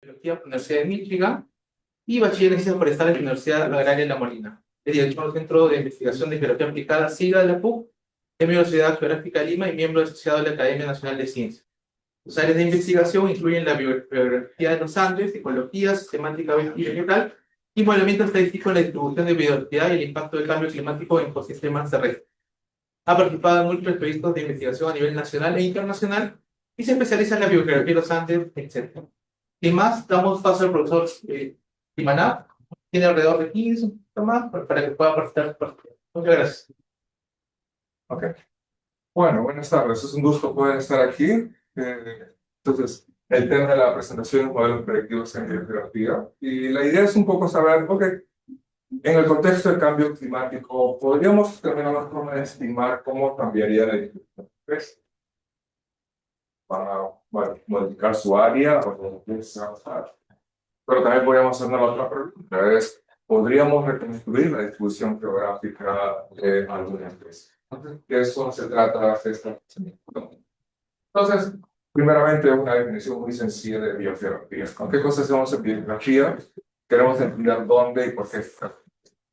Biología por la Universidad de Michigan y bachiller en Ciencias Forestales de la Universidad Agraria de La Molina. Es director del Centro de Investigación de Geología Aplicada, SIGA de la PUC, es miembro de la Sociedad Geográfica de Lima y miembro asociado de la Academia Nacional de Ciencias. Sus áreas de investigación incluyen la biografía de los Andes, ecología, sistemática vegetal y modelamiento estadístico en la distribución de biodiversidad y el impacto del cambio climático en ecosistemas terrestres. Ha participado en múltiples proyectos de investigación a nivel nacional e internacional y se especializa en la biografía de los Andes, etc. Sin más, damos paso al profesor Timaná. Tiene alrededor de 15 minutos más para que pueda participar. Muchas gracias. Ok. Bueno, buenas tardes. Es un gusto poder estar aquí. Entonces, el tema de la presentación es modelos predictivos en biografía. Y la idea es un poco saber, ok, en el contexto del cambio climático, ¿podríamos tener una forma de estimar cómo cambiaría la distribución para modificar su área o pero también podríamos hacernos la otra pregunta, es, ¿podríamos reconstruir la distribución geográfica de alguna especie? Entonces, de eso se trata esta presentación. Entonces, primeramente, una definición muy sencilla de biogeografía. ¿Con qué cosas hacemos en biogeografía? Queremos entender dónde y por qué están,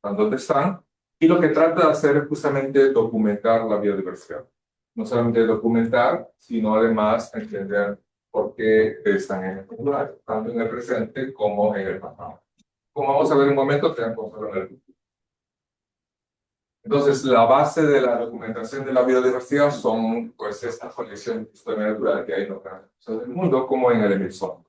dónde están. Y lo que trata de hacer es justamente documentar la biodiversidad. No solamente documentar, sino además entender por qué están en el lugar, tanto en el presente como en el pasado. Como vamos a ver en un momento, tenemos que hablar. Entonces, la base de la documentación de la biodiversidad son, pues, estas colecciones de historia natural que hay en otras zonas del mundo, como en el hemisferio.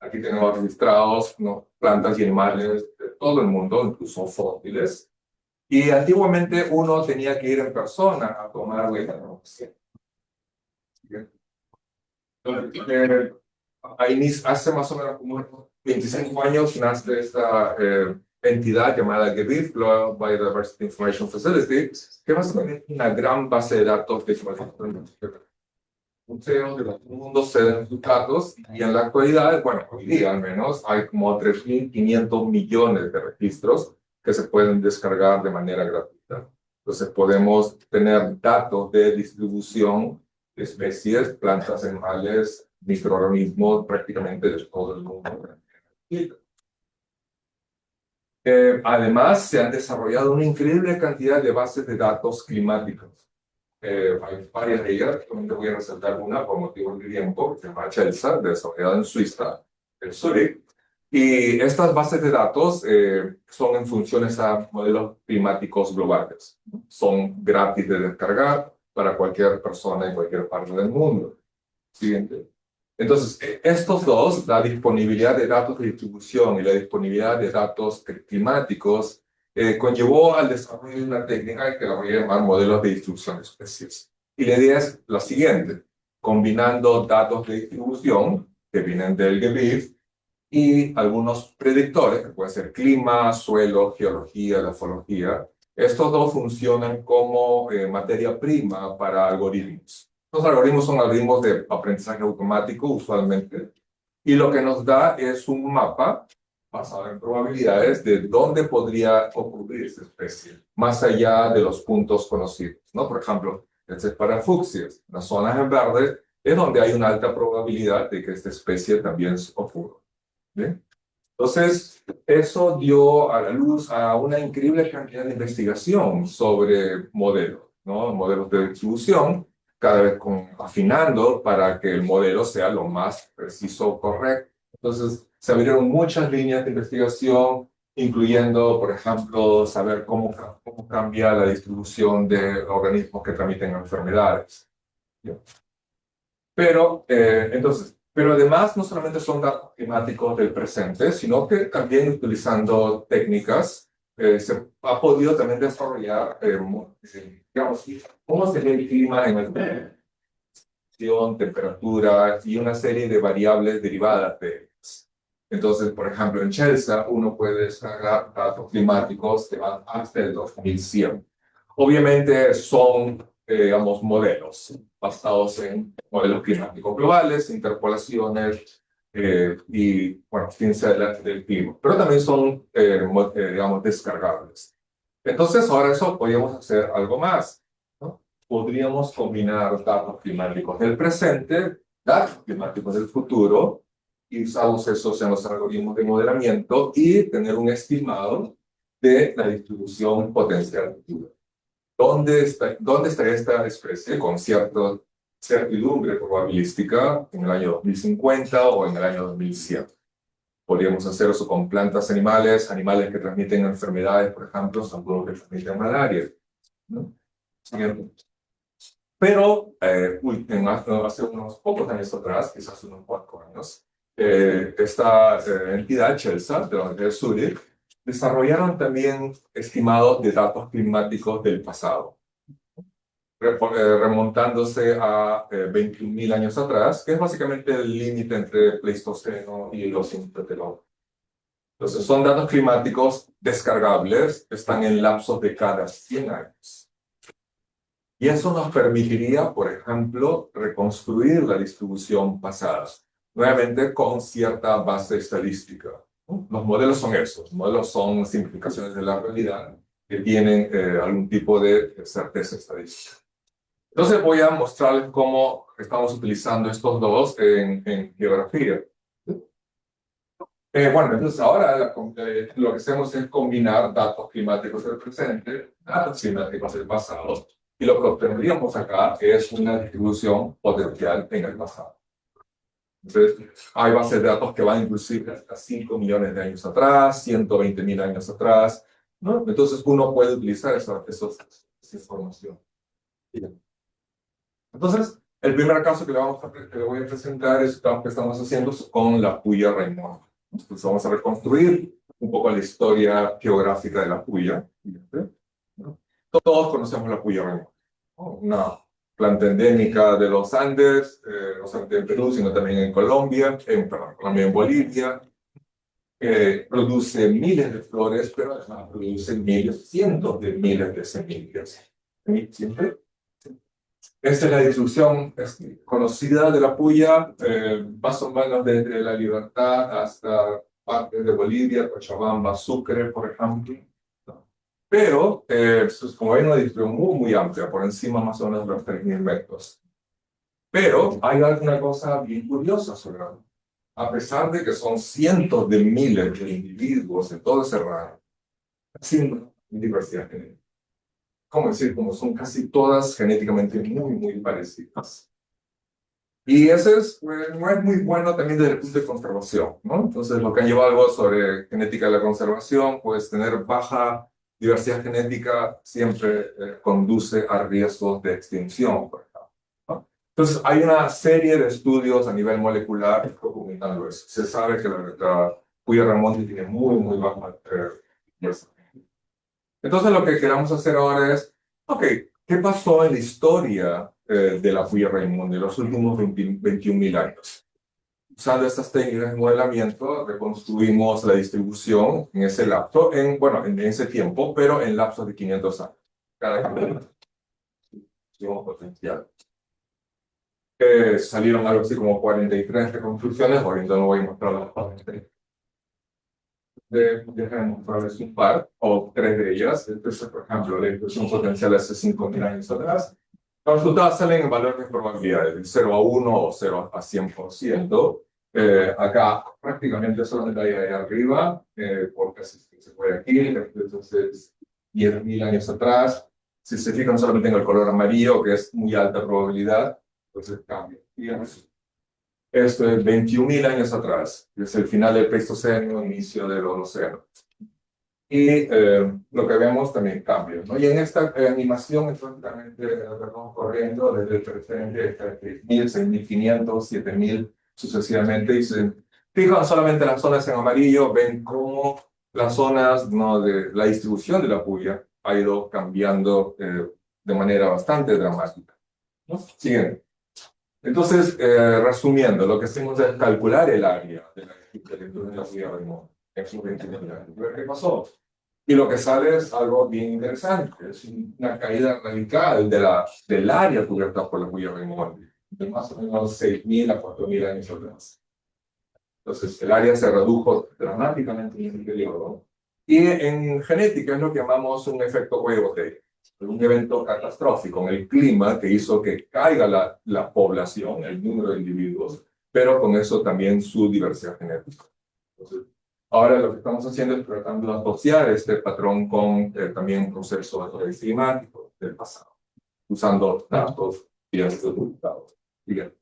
Aquí tenemos registrados, ¿no?, plantas y animales de todo el mundo, incluso fósiles. Y antiguamente uno tenía que ir en persona a tomar la información. Hace más o menos como 25 años nace esta entidad llamada GBIF, Global Biodiversity Information Facility, que básicamente es una gran base de datos de información. Museos de todo el mundo ceden sus datos y en la actualidad, bueno, hoy día al menos, hay como 3.500 millones de registros que se pueden descargar de manera gratuita. Entonces podemos tener datos de distribución de especies, plantas, animales, microorganismos prácticamente de todo el mundo. Además, se han desarrollado una increíble cantidad de bases de datos climáticos. Hay varias de ellas, donde voy a resaltar una por motivos de tiempo, que se llama CHELSA, desarrollada en Suiza, en Zurich. Y estas bases de datos son en funciones a modelos climáticos globales. Son gratis de descargar para cualquier persona en cualquier parte del mundo. Siguiente. Entonces, estos dos, la disponibilidad de datos de distribución y la disponibilidad de datos climáticos, conllevó al desarrollo de una técnica que la voy a llamar modelos de distribución de especies. Y la idea es la siguiente: combinando datos de distribución que vienen del GBIF y algunos predictores, que pueden ser clima, suelo, geología, grafología. Estos dos funcionan como materia prima para algoritmos. Los algoritmos son algoritmos de aprendizaje automático, usualmente, y lo que nos da es un mapa basado en probabilidades de dónde podría ocurrir esta especie, más allá de los puntos conocidos, ¿no? Por ejemplo, este es para fucsias. Las zonas en verde es donde hay una alta probabilidad de que esta especie también ocurra. ¿Bien? Entonces, eso dio a la luz a una increíble cantidad de investigación sobre modelos, ¿no? Modelos de distribución, cada vez afinando para que el modelo sea lo más preciso, correcto. Entonces, se abrieron muchas líneas de investigación, incluyendo, por ejemplo, saber cómo cambia la distribución de organismos que transmiten enfermedades. Pero además, no solamente son datos climáticos del presente, sino que también utilizando técnicas, se ha podido también desarrollar, digamos, cómo sería el clima en el temperatura y una serie de variables derivadas de ellas. Entonces, por ejemplo, en CHELSA uno puede descargar datos climáticos que van hasta el 2100. Obviamente son, digamos, modelos basados en modelos climáticos globales, interpolaciones y, bueno, ciencia del clima. Pero también son, digamos, descargables. Entonces, ahora eso podríamos hacer algo más, ¿no? Podríamos combinar datos climáticos del presente, datos climáticos del futuro, y usamos esos en los algoritmos de modelamiento y tener un estimado de la distribución potencial futura. ¿Dónde estaría esta especie con cierta certidumbre probabilística en el año 2050 o en el año 2100? Podríamos hacer eso con plantas animales, animales que transmiten enfermedades, por ejemplo, algunos que transmiten malaria, ¿no? Siguiente. Pero, hace unos pocos años atrás, quizás unos 4 años, esta entidad, CHELSA, de la Universidad de Zúrich, desarrollaron también estimados de datos climáticos del pasado, remontándose a 21.000 años atrás, que es básicamente el límite entre el Pleistoceno y los límites del hombre. Entonces, son datos climáticos descargables, están en lapsos de cada 100 años. Y eso nos permitiría, por ejemplo, reconstruir la distribución pasada, nuevamente con cierta base estadística. Los modelos son esos, los modelos son simplificaciones de la realidad que tienen algún tipo de certeza estadística. Entonces voy a mostrarles cómo estamos utilizando estos dos en geografía. Bueno, entonces ahora lo que hacemos es combinar datos climáticos del presente, datos climáticos del pasado, y lo que obtendríamos acá es una distribución potencial en el pasado. Entonces, hay bases de datos que van inclusive hasta 5 millones de años atrás, 120.000 años atrás, ¿no? Entonces uno puede utilizar esa información. Bien. Entonces, el primer caso que le voy a presentar es lo que estamos haciendo con la Puya Raimon. Entonces vamos a reconstruir un poco la historia geográfica de la Puya. Todos conocemos la Puya Raimon, una planta endémica de los Andes, no solamente en Perú, sino también en Colombia, también en Bolivia. Produce miles de flores, pero además produce cientos de miles de semillas. ¿Siempre? Esta es la distribución conocida de la Puya, más o menos desde La Libertad hasta partes de Bolivia, Cochabamba, Sucre, por ejemplo. Pero, como ven, una distribución muy amplia, por encima más o menos de los 3.000 metros. Pero hay alguna cosa bien curiosa sobre eso. A pesar de que son cientos de miles de individuos en todo ese rango, sin diversidad genética. ¿Cómo decir? Como son casi todas genéticamente muy parecidas. Y eso no es muy bueno también desde el punto de conservación, ¿no? Entonces, lo que han llevado algo sobre genética de la conservación, pues tener baja diversidad genética siempre conduce a riesgos de extinción, por ejemplo, ¿no? Entonces, hay una serie de estudios a nivel molecular documentando eso. Se sabe que la Puya Raimon tiene muy baja diversidad. Entonces, lo que queremos hacer ahora es, ok, ¿qué pasó en la historia de la Puya Raimon de los últimos 21.000 años? Usando estas técnicas de modelamiento, reconstruimos la distribución en ese lapso, en ese tiempo, pero en lapsos de 500 años. Cada campo potencial. Salieron algo así como 43 reconstrucciones, ahorita no voy a mostrar las 43. Déjenme mostrarles un par, o 3 de ellas. Entonces, por ejemplo, la distribución potencial hace 5.000 años atrás. Los resultados salen en valores de probabilidades, de 0 a 1 o 0 a 100%. Acá prácticamente solamente hay ahí arriba, porque se fue aquí, entonces 10.000 años atrás. Si se fijan solamente en el color amarillo, que es muy alta probabilidad, entonces cambia. Esto es 21.000 años atrás, es el final del Pleistoceno, inicio del Holoceno. Y lo que vemos también cambia, ¿no? Y en esta animación, prácticamente vamos corriendo desde el presente hasta 3.000, 6.500, 7.000 sucesivamente. Y se fijan solamente las zonas en amarillo, ven cómo las zonas, ¿no?, de la distribución de la Puya ha ido cambiando de manera bastante dramática, ¿no? Siguiente. Entonces, resumiendo, lo que hacemos es calcular el área de la distribución de la Puya Raimon. ¿Qué pasó? Y lo que sale es algo bien interesante, es una caída radical del área cubierta por la Puya Raimon, de más o menos 6.000 a 4.000 años atrás. Entonces, el área se redujo dramáticamente en el periodo. Y en genética es lo que llamamos un efecto cuello de botella, un evento catastrófico en el clima que hizo que caiga la población, el número de individuos, pero con eso también su diversidad genética. Entonces, ahora lo que estamos haciendo es tratando de asociar este patrón con también procesos climáticos del pasado, usando datos y estos resultados. Bien.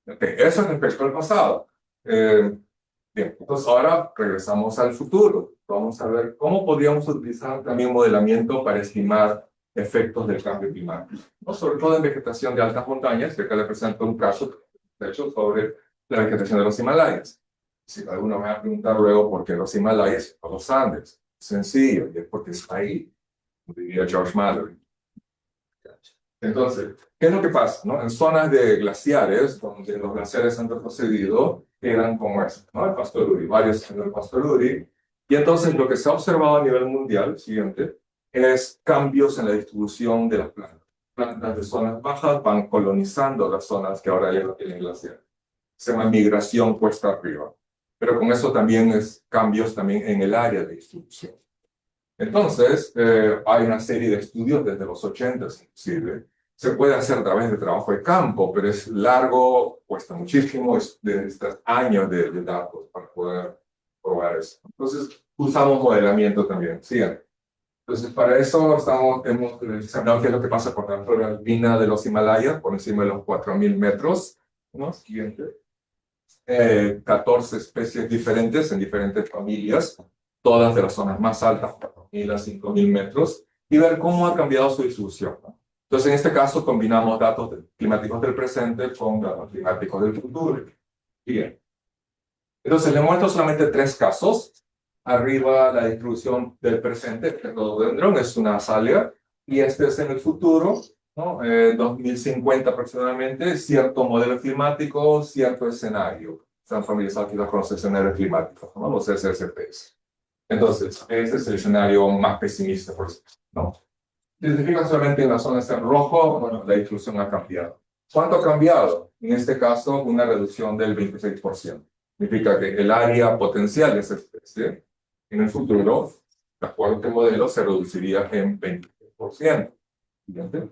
Okay, eso es respecto al pasado. Bien, entonces ahora regresamos al futuro. Vamos a ver cómo podríamos utilizar también modelamiento para estimar efectos del cambio climático, ¿no? Sobre todo en vegetación de altas montañas, que acá le presento un caso, de hecho, sobre la vegetación de los Himalayas. Si alguno me va a preguntar luego por qué los Himalayas o los Andes, sencillo, y es porque está ahí, como diría George Mallory. Entonces, ¿qué es lo que pasa? ¿No? En zonas de glaciares, donde los glaciares han retrocedido, eran como este, ¿no? El Pastoruri, varios en el Pastoruri. Y entonces lo que se ha observado a nivel mundial, siguiente, es cambios en la distribución de las plantas. Plantas de zonas bajas van colonizando las zonas que ahora ya no tienen glaciares. Se llama migración cuesta arriba. Pero con eso también es cambios también en el área de distribución. Entonces, hay una serie de estudios desde los 80 inclusive. Se puede hacer a través de trabajo de campo, pero es largo, cuesta muchísimo, necesitas años de datos para poder probar eso. Entonces, usamos modelamiento también. Sigan. Entonces, para eso hemos examinado qué es lo que pasa con la flora alpina de los Himalayas, por encima de los 4.000 metros. ¿No? Siguiente. 14 especies diferentes en diferentes familias, todas de las zonas más altas, 4.000 a 5.000 metros, y ver cómo ha cambiado su distribución, ¿no? Entonces, en este caso, combinamos datos climáticos del presente con datos climáticos del futuro. Bien. Entonces, le muestro solamente 3 casos. Arriba, la distribución del presente, el rhododendron es una azalea, y este es en el futuro, ¿no? 2050 aproximadamente, cierto modelo climático, cierto escenario. Están familiarizados quizás con los escenarios climáticos, ¿no? Los SSPs. Entonces, este es el escenario más pesimista, por supuesto, ¿no? Si se fijan solamente en la zona en rojo, bueno, la distribución ha cambiado. ¿Cuánto ha cambiado? En este caso, una reducción del 26%. Significa que el área potencial de esa especie, en el futuro, de acuerdo a este modelo, se reduciría en 23%. ¿Entiendes?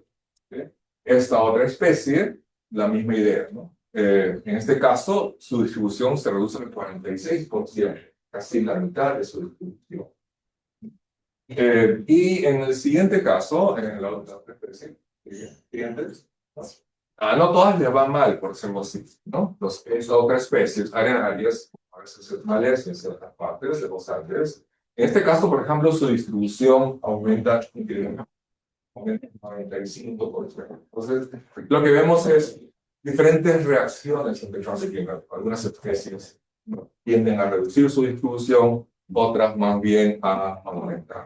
Esta otra especie, la misma idea, ¿no? En este caso, su distribución se reduce en 46%, casi la mitad de su distribución. Y en el siguiente caso, en la otra especie, ¿entiendes? No todas les van mal, por decirlo así, ¿no? Esta otra especie, arenarias, a veces es en ciertas partes de los Andes. En este caso, por ejemplo, su distribución aumenta increíblemente. 95%. Entonces, lo que vemos es diferentes reacciones entre cambio climático. Algunas especies, ¿no?, tienden a reducir su distribución, otras más bien a aumentar.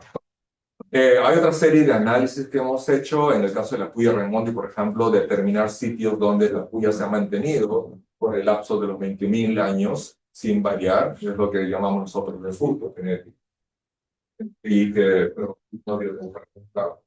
Hay otra serie de análisis que hemos hecho, en el caso de la puya Raimondi, por ejemplo, determinar sitios donde la puya se ha mantenido por el lapso de los 20.000 años sin variar, es lo que llamamos nosotros refugio genético. Y que no dio resultado.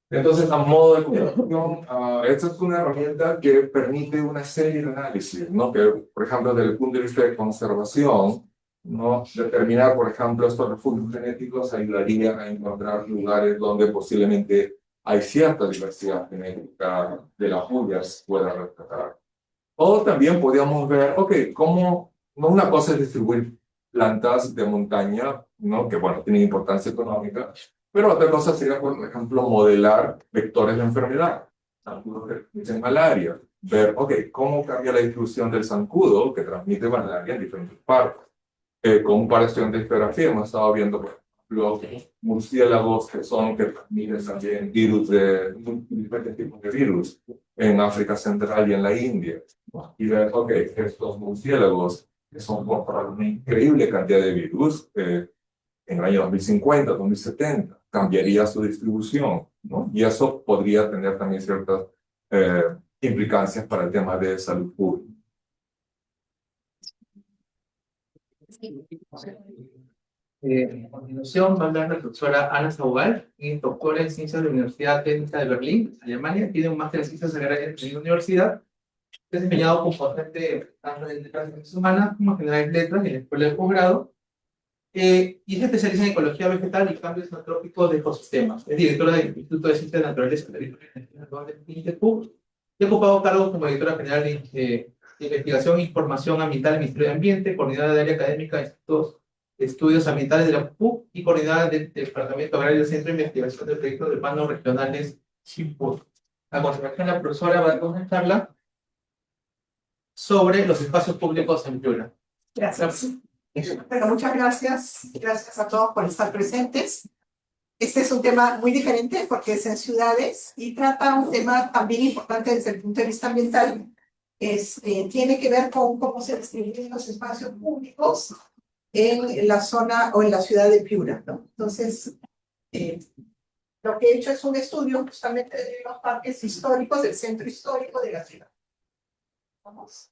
Entonces, a modo de conclusión, esta es una herramienta que permite una serie de análisis, ¿no? Que, por ejemplo, desde el punto de vista de conservación, ¿no?, determinar, por ejemplo, estos refugios genéticos ayudaría a encontrar lugares donde posiblemente hay cierta diversidad genética de las puyas pueda rescatar. O también podríamos ver, ok, cómo, no, una cosa es distribuir plantas de montaña, ¿no?, que, bueno, tienen importancia económica, pero otra cosa sería, por ejemplo, modelar vectores de enfermedad, zancudos que transmiten malaria, ver, ok, cómo cambia la distribución del zancudo que transmite malaria en diferentes partes. Con un par de estudiantes de geografía hemos estado viendo, por ejemplo, murciélagos que transmiten también virus diferentes tipos de virus en África Central y en la India, ¿no? Y ver, ok, estos murciélagos que son por una increíble cantidad de virus, en el año 2050, 2070, cambiaría su distribución, ¿no? Y eso podría tener también ciertas implicancias para el tema de salud pública. A continuación va a hablar la profesora Ana Sauval, y doctora en Ciencias de la Universidad Técnica de Berlín, Alemania. Tiene un máster en Ciencias Agrarias de la universidad. Se ha desempeñado como docente tanto en letras de ciencias humanas como en generales letras y en la escuela de posgrado. Y se especializa en ecología vegetal y cambios antrópicos de ecosistemas. Es directora del Instituto de Ciencias Naturales y del INTEPUC, He ocupado cargos como directora general de Investigación e Información Ambiental del Ministerio de Ambiente, coordinadora de área académica de Institutos de Estudios Ambientales de la PUC y coordinadora del Departamento Agrario del Centro de Investigación de Proyectos de Urbanos Regionales CIPUR. A continuación, la profesora va a dar una charla sobre los espacios públicos en Piura. Gracias. Bueno, muchas gracias. Gracias a todos por estar presentes. Este es un tema muy diferente porque es en ciudades y trata un tema también importante desde el punto de vista ambiental. Tiene que ver con cómo se distribuyen los espacios públicos en la zona o en la ciudad de Piura, ¿no? Entonces, lo que he hecho es un estudio justamente de los parques históricos, del centro histórico de la ciudad. Vamos.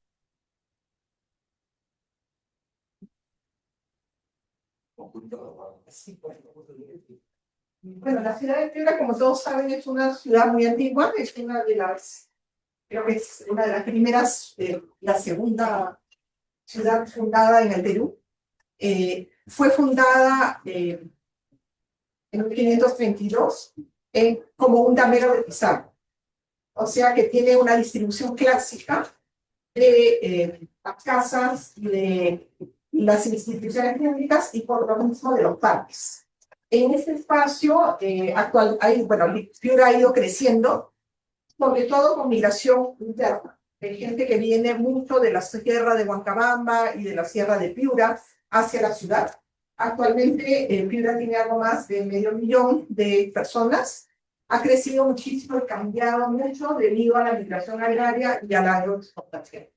Bueno, la ciudad de Piura, como todos saben, es una ciudad muy antigua, es una de las, creo que es una de las primeras, la segunda ciudad fundada en el Perú. Fue fundada en 1532 como un damero de Pizarro, o sea que tiene una distribución clásica de las casas y de las instituciones públicas y por lo mismo de los parques. En este espacio actual, Piura ha ido creciendo, sobre todo con migración interna, de gente que viene mucho de la sierra de Huancabamba y de la sierra de Piura hacia la ciudad. Actualmente Piura tiene algo más de 500.000 de personas. Ha crecido muchísimo y cambiado mucho debido a la migración agraria y a la agroexportación.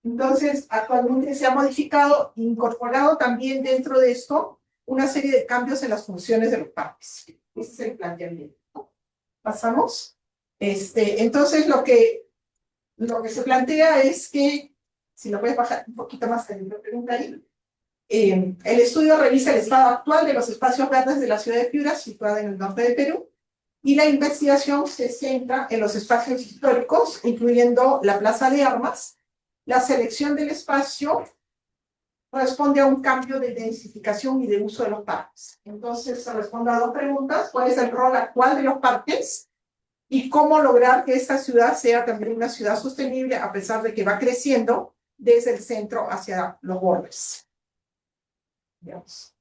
Entonces, actualmente se ha modificado, incorporado también dentro de esto una serie de cambios en las funciones de los parques. Ese es el planteamiento. ¿Pasamos? Entonces, lo que se plantea es que, si lo puedes bajar un poquito más, me pregunta ahí, el estudio revisa el estado actual de los espacios verdes de la ciudad de Piura, situada en el norte de Perú, y la investigación se centra en los espacios históricos, incluyendo la Plaza de Armas. La selección del espacio responde a un cambio de densificación y de uso de los parques. Entonces, se responde a dos preguntas: ¿cuál es el rol actual de los parques? Y cómo lograr que esta ciudad sea también una ciudad sostenible, a pesar de que va creciendo desde el centro hacia los bordes. Veamos.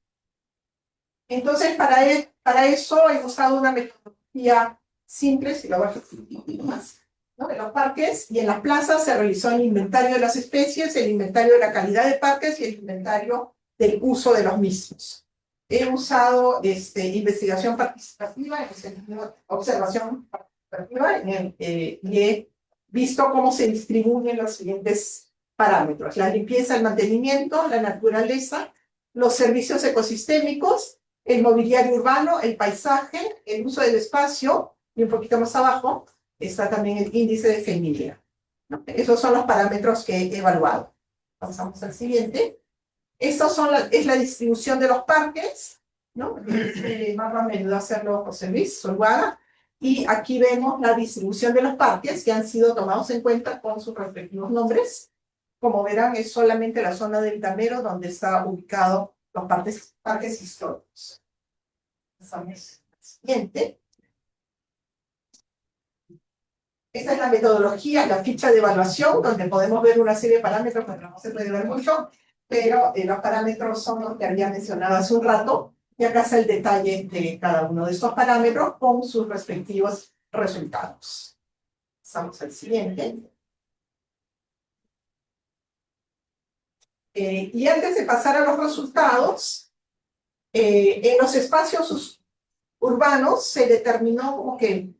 Entonces, para eso he usado una metodología simple, si lo voy a hacer más, ¿no? En los parques y en las plazas se realizó el inventario de las especies, el inventario de la calidad de parques y el inventario del uso de los mismos. He usado investigación participativa, en el sentido de observación participativa, y he visto cómo se distribuyen los siguientes parámetros: la limpieza, el mantenimiento, la naturaleza, los servicios ecosistémicos, el mobiliario urbano, el paisaje, el uso del espacio, y un poquito más abajo está también el índice de familia, ¿no? Esos son los parámetros que he evaluado. Pasamos al siguiente. Estos es la distribución de los parques, ¿no? Más me ayudó a hacerlo José Luis Zuluaga. Y aquí vemos la distribución de los parques que han sido tomados en cuenta con sus respectivos nombres. Como verán, es solamente la zona del damero donde está ubicado los parques históricos. Pasamos al siguiente. Esta es la metodología, la ficha de evaluación, donde podemos ver una serie de parámetros, pero no se puede ver mucho, pero los parámetros son los que había mencionado hace un rato, y acá está el detalle de cada uno de estos parámetros con sus respectivos resultados. Pasamos al siguiente. Y antes de pasar a los resultados, en los espacios urbanos se determinó como que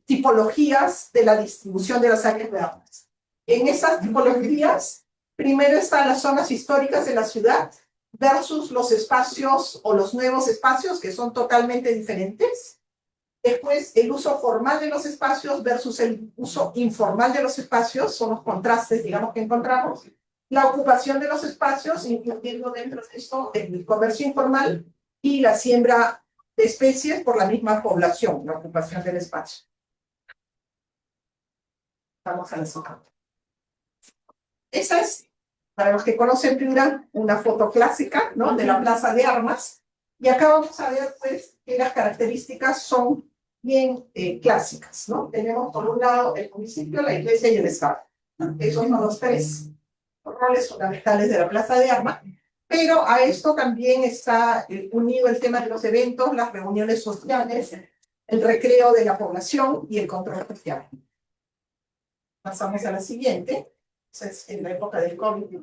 tipologías de la distribución de las áreas verdes. En esas tipologías, primero están las zonas históricas de la ciudad versus los espacios o los nuevos espacios, que son totalmente diferentes. Después, el uso formal de los espacios versus el uso informal de los espacios, son los contrastes, digamos, que encontramos. La ocupación de los espacios, incluyendo dentro de esto el comercio informal y la siembra de especies por la misma población, la ocupación del espacio. Vamos a la siguiente. Esa es, para los que conocen Piura, una foto clásica, ¿no? De la Plaza de Armas. Y acá vamos a ver, pues, que las características son bien clásicas, ¿no? Tenemos por un lado el municipio, la iglesia y el Estado. Esos son los tres roles fundamentales de la Plaza de Armas, pero a esto también está unido el tema de los eventos, las reuniones sociales, el recreo de la población y el control social. Pasamos a la siguiente, esa es en la época del COVID.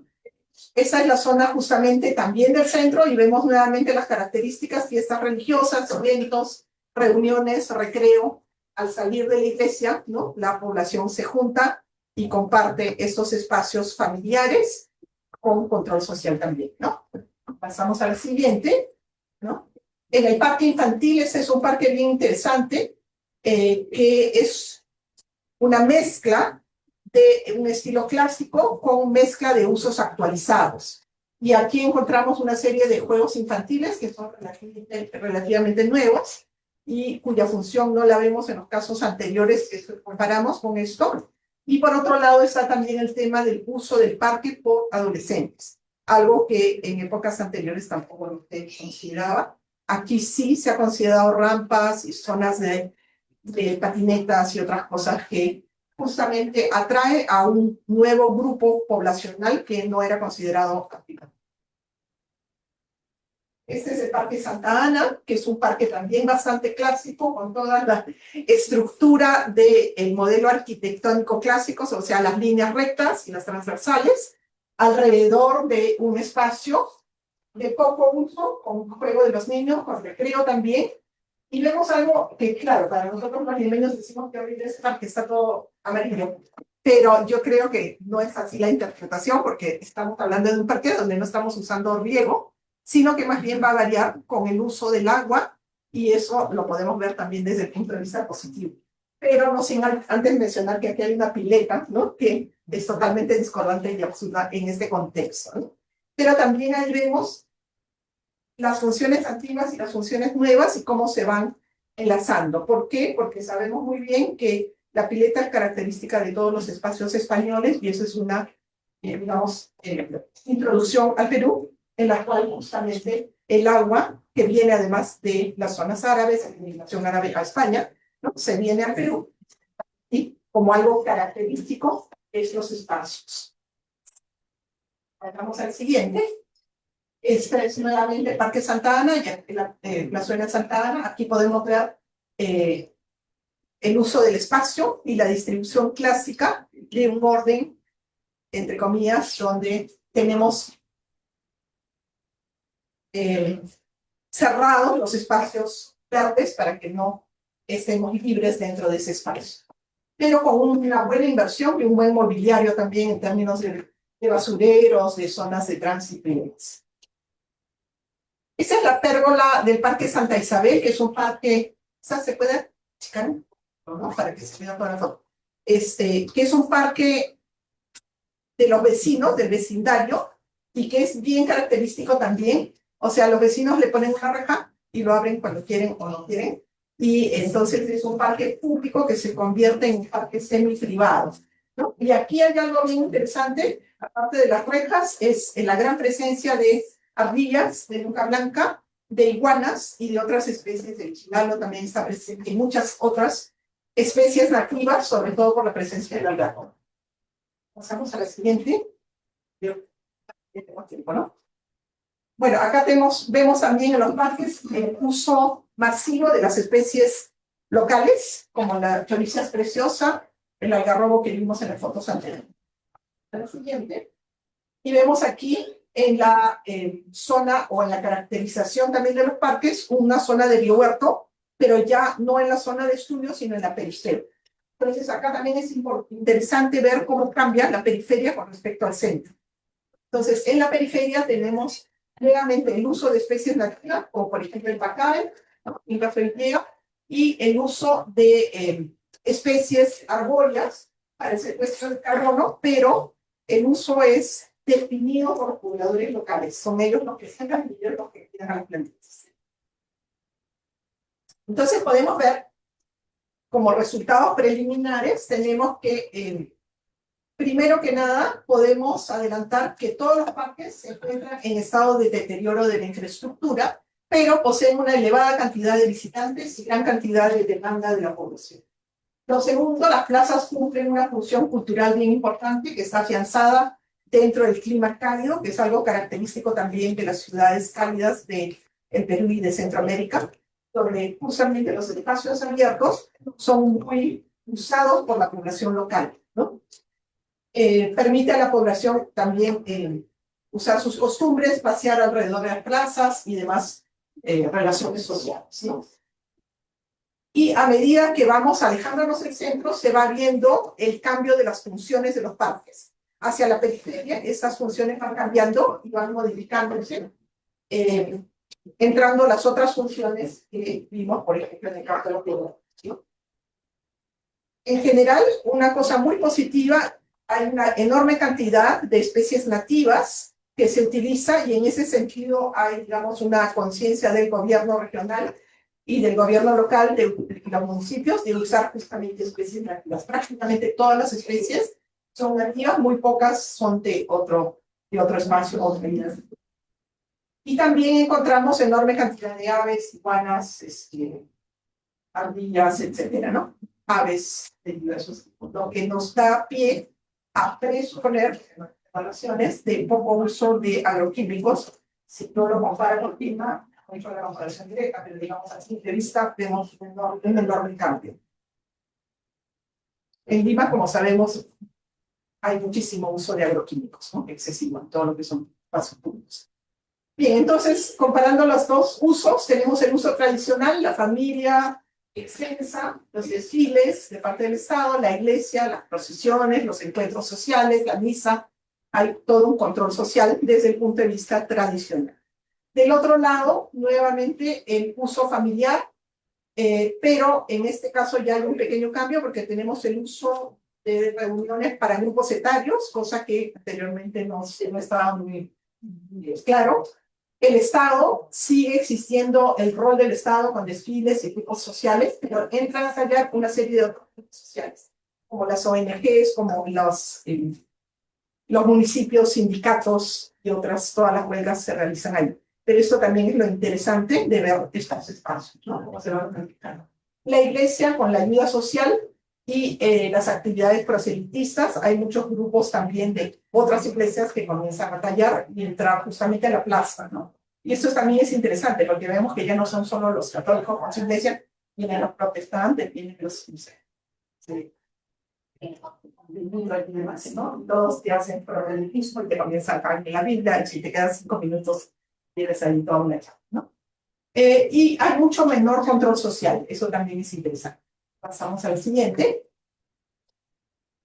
Esa es la zona justamente también del centro y vemos nuevamente las características, fiestas religiosas, eventos, reuniones, recreo. Al salir de la iglesia, ¿no? La población se junta y comparte estos espacios familiares con control social también, ¿no? Pasamos a la siguiente, ¿no? En el parque infantil, ese es un parque bien interesante, que es una mezcla de un estilo clásico con mezcla de usos actualizados. Y aquí encontramos una serie de juegos infantiles que son relativamente nuevos y cuya función no la vemos en los casos anteriores que comparamos con esto. Y por otro lado está también el tema del uso del parque por adolescentes, algo que en épocas anteriores tampoco se consideraba. Aquí sí se ha considerado rampas y zonas de patinetas y otras cosas que justamente atrae a un nuevo grupo poblacional que no era considerado aplicable. Este es el Parque Santa Ana, que es un parque también bastante clásico, con toda la estructura del modelo arquitectónico clásico, o sea, las líneas rectas y las transversales, alrededor de un espacio de poco uso, con juego de los niños, con recreo también. Y vemos algo que, claro, para nosotros los limeños decimos que ahorita es parque está todo amarillo, pero yo creo que no es así la interpretación, porque estamos hablando de un parque donde no estamos usando riego, sino que más bien va a variar con el uso del agua, y eso lo podemos ver también desde el punto de vista positivo. Pero no sin antes mencionar que aquí hay una pileta, ¿no? Que es totalmente discordante y absurda en este contexto, ¿no? Pero también ahí vemos las funciones antiguas y las funciones nuevas y cómo se van enlazando. ¿Por qué? Porque sabemos muy bien que la pileta es característica de todos los espacios españoles y eso es una, digamos, introducción al Perú, en la cual justamente el agua, que viene además de las zonas árabes, la inmigración árabe a España, ¿no? Se viene al Perú y como algo característico es los espacios. Vamos al siguiente. Este es nuevamente el Parque Santa Ana, la zona de Santa Ana. Aquí podemos ver el uso del espacio y la distribución clásica de un orden, entre comillas, donde tenemos cerrados los espacios verdes para que no estemos libres dentro de ese espacio. Pero con una buena inversión y un buen mobiliario también en términos de basureros, de zonas de tránsito y demás. Esa es la pérgola del Parque Santa Isabel, que es un parque, ¿se puede checar? No, para que se vea toda la foto. Que es un parque de los vecinos, del vecindario, y que es bien característico también. O sea, los vecinos le ponen una reja y lo abren cuando quieren o no quieren. Y entonces es un parque público que se convierte en un parque semi-privado, ¿no? Y aquí hay algo bien interesante, aparte de las rejas, es la gran presencia de ardillas, de nuca blanca, de iguanas y de otras especies de chilalo también está presente, y muchas otras especies nativas, sobre todo por la presencia del lagarto. Pasamos a la siguiente. ¿No? Bueno, acá vemos también en los parques el uso masivo de las especies locales, como la choriza preciosa, el algarrobo que vimos en las fotos anteriores. A la siguiente. Y vemos aquí en la zona o en la caracterización también de los parques, una zona de biohuerto, pero ya no en la zona de estudio, sino en la periferia. Entonces acá también es interesante ver cómo cambia la periferia con respecto al centro. Entonces en la periferia tenemos nuevamente el uso de especies nativas, como por ejemplo el pacael, Inca felipea, y el uso de especies arbóreas para el secuestro de carbono, pero el uso es definido por los pobladores locales. Son ellos los que sacan y ellos los que cuidan a las plantas. Entonces podemos ver, como resultados preliminares, tenemos que, primero que nada, podemos adelantar que todos los parques se encuentran en estado de deterioro de la infraestructura pero poseen una elevada cantidad de visitantes y gran cantidad de demanda de la población. Lo segundo, las plazas cumplen una función cultural bien importante que está afianzada dentro del clima cálido, que es algo característico también de las ciudades cálidas del Perú y de Centroamérica, donde justamente los espacios abiertos son muy usados por la población local, ¿no? Permite a la población también usar sus costumbres, pasear alrededor de las plazas y demás relaciones sociales, ¿no? Y a medida que vamos alejándonos del centro, se va viendo el cambio de las funciones de los parques. Hacia la periferia, estas funciones van cambiando y van modificándose, entrando las otras funciones que vimos, por ejemplo, en el campo de los pobladores, ¿no? En general, una cosa muy positiva, hay una enorme cantidad de especies nativas que se utiliza y en ese sentido hay, digamos, una conciencia del gobierno regional y del gobierno local de los municipios de usar justamente especies nativas. Prácticamente todas las especies son nativas, muy pocas son de otro espacio o de. Y también encontramos enorme cantidad de aves, iguanas, ardillas, etcétera, ¿no? Aves de diversos tipos, lo que nos da pie a presuponer evaluaciones de poco uso de agroquímicos, si no lo compara con clima, no hizo la comparación directa, pero digamos así, de vista vemos un enorme cambio. En Lima, como sabemos, hay muchísimo uso de agroquímicos, ¿no? Excesivo en todo lo que son espacios públicos. Bien, entonces, comparando los dos usos, tenemos el uso tradicional, la familia extensa, los desfiles de parte del Estado, la iglesia, las procesiones, los encuentros sociales, la misa. Hay todo un control social desde el punto de vista tradicional. Del otro lado, nuevamente, el uso familiar, pero en este caso ya hay un pequeño cambio porque tenemos el uso de reuniones para grupos etarios, cosa que anteriormente no estaba muy claro. El Estado sigue existiendo el rol del Estado con desfiles y grupos sociales, pero entran a fallar una serie de otros grupos sociales, como las ONGs, como los municipios, sindicatos y otras, todas las huelgas se realizan ahí. Pero esto también es lo interesante de ver estos espacios, ¿no? Cómo se van practicando. La iglesia con la ayuda social y las actividades proselitistas, hay muchos grupos también de otras iglesias que comienzan a tallar y entrar justamente a la plaza, ¿no? Y esto también es interesante porque vemos que ya no son solo los católicos con su iglesia, vienen los protestantes, vienen los ¿no? Todos te hacen proselitismo y te comienzan a caer en la Biblia y si te quedan 5 minutos tienes ahí toda una charla, ¿no? Y hay mucho menor control social, eso también es interesante. Pasamos al siguiente.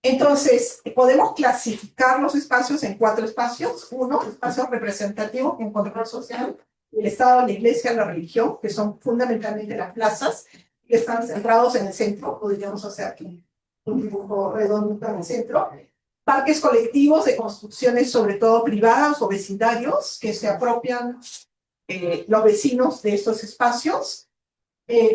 Entonces, podemos clasificar los espacios en 4 espacios. Uno, espacios representativos con control social, el Estado, la Iglesia, la religión, que son fundamentalmente las plazas, que están centrados en el centro. Podríamos hacer aquí un dibujo redondo en el centro. Parques colectivos de construcciones, sobre todo privadas o vecindarios, que se apropian los vecinos de estos espacios.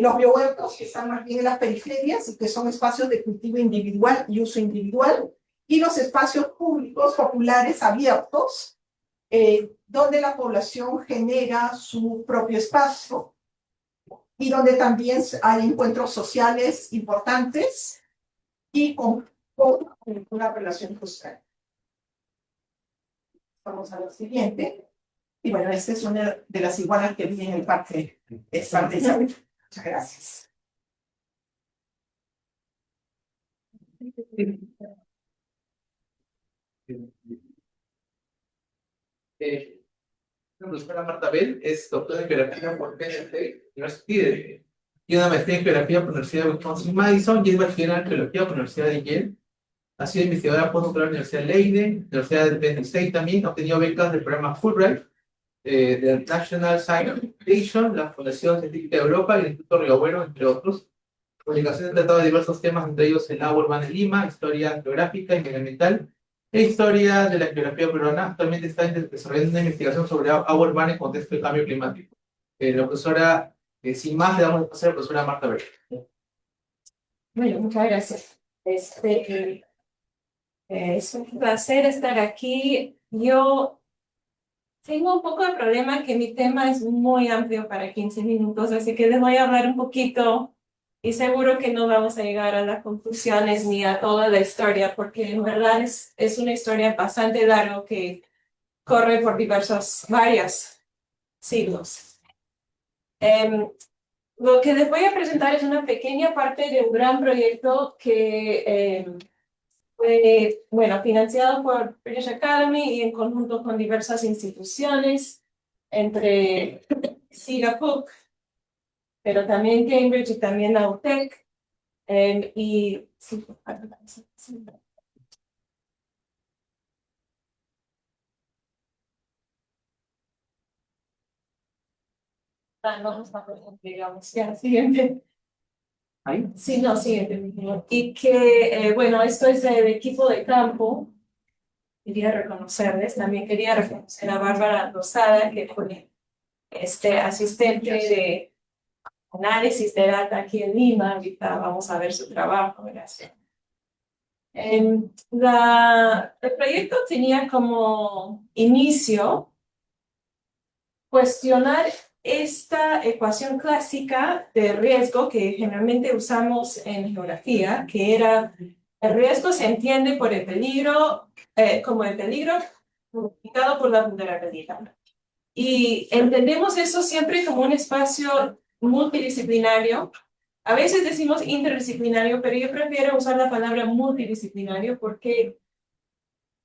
Los biohuertos, que están más bien en las periferias y que son espacios de cultivo individual y uso individual, y los espacios públicos populares abiertos, donde la población genera su propio espacio y donde también hay encuentros sociales importantes y con una relación social. Vamos a lo siguiente. Y bueno, esta es una de las iguanas que vi en el parque de Santa Isabel. Muchas gracias. La profesora Marta Bell es doctora en biología por Penn State University y una maestría en geografía por la Universidad de Wisconsin-Madison y es bachiller en arqueología por la Universidad de Yale. Ha sido investigadora postdoctoral en la Universidad de Leiden, Universidad de Penn State también. Ha obtenido becas del programa Fulbright, de National Science Foundation, la Fundación Científica de Europa y el Instituto Río Bueno, entre otros. Publicaciones han tratado de diversos temas, entre ellos el agua urbana en Lima, historia geográfica y medioambiental, e historia de la geografía peruana. Actualmente está desarrollando una investigación sobre agua urbana en contexto de cambio climático. La profesora, sin más, le damos el paso a la profesora Marta Bell. Bueno, muchas gracias. Es un placer estar aquí. Yo Tengo un poco de problema que mi tema es muy amplio para 15 minutos, así que les voy a hablar un poquito y seguro que no vamos a llegar a las conclusiones ni a toda la historia, porque en verdad es una historia bastante larga que corre por varios siglos. Lo que les voy a presentar es una pequeña parte de un gran proyecto que fue, bueno, financiado por British Academy y en conjunto con diversas instituciones, entre SIGA-PUC, pero también Cambridge y también la UTEC. Y sí, vamos a ver, digamos, ya, siguiente. Ahí. Sí, no, siguiente. Y que, bueno, esto es del equipo de campo. Quería reconocerles, también quería reconocer a Bárbara Rosada, que fue asistente de análisis de data aquí en Lima. Ahorita vamos a ver su trabajo, gracias. El proyecto tenía como inicio cuestionar esta ecuación clásica de riesgo que generalmente usamos en geografía, que era el riesgo se entiende por el peligro, como el peligro multiplicado por la vulnerabilidad. Y entendemos eso siempre como un espacio multidisciplinario. A veces decimos interdisciplinario, pero yo prefiero usar la palabra multidisciplinario porque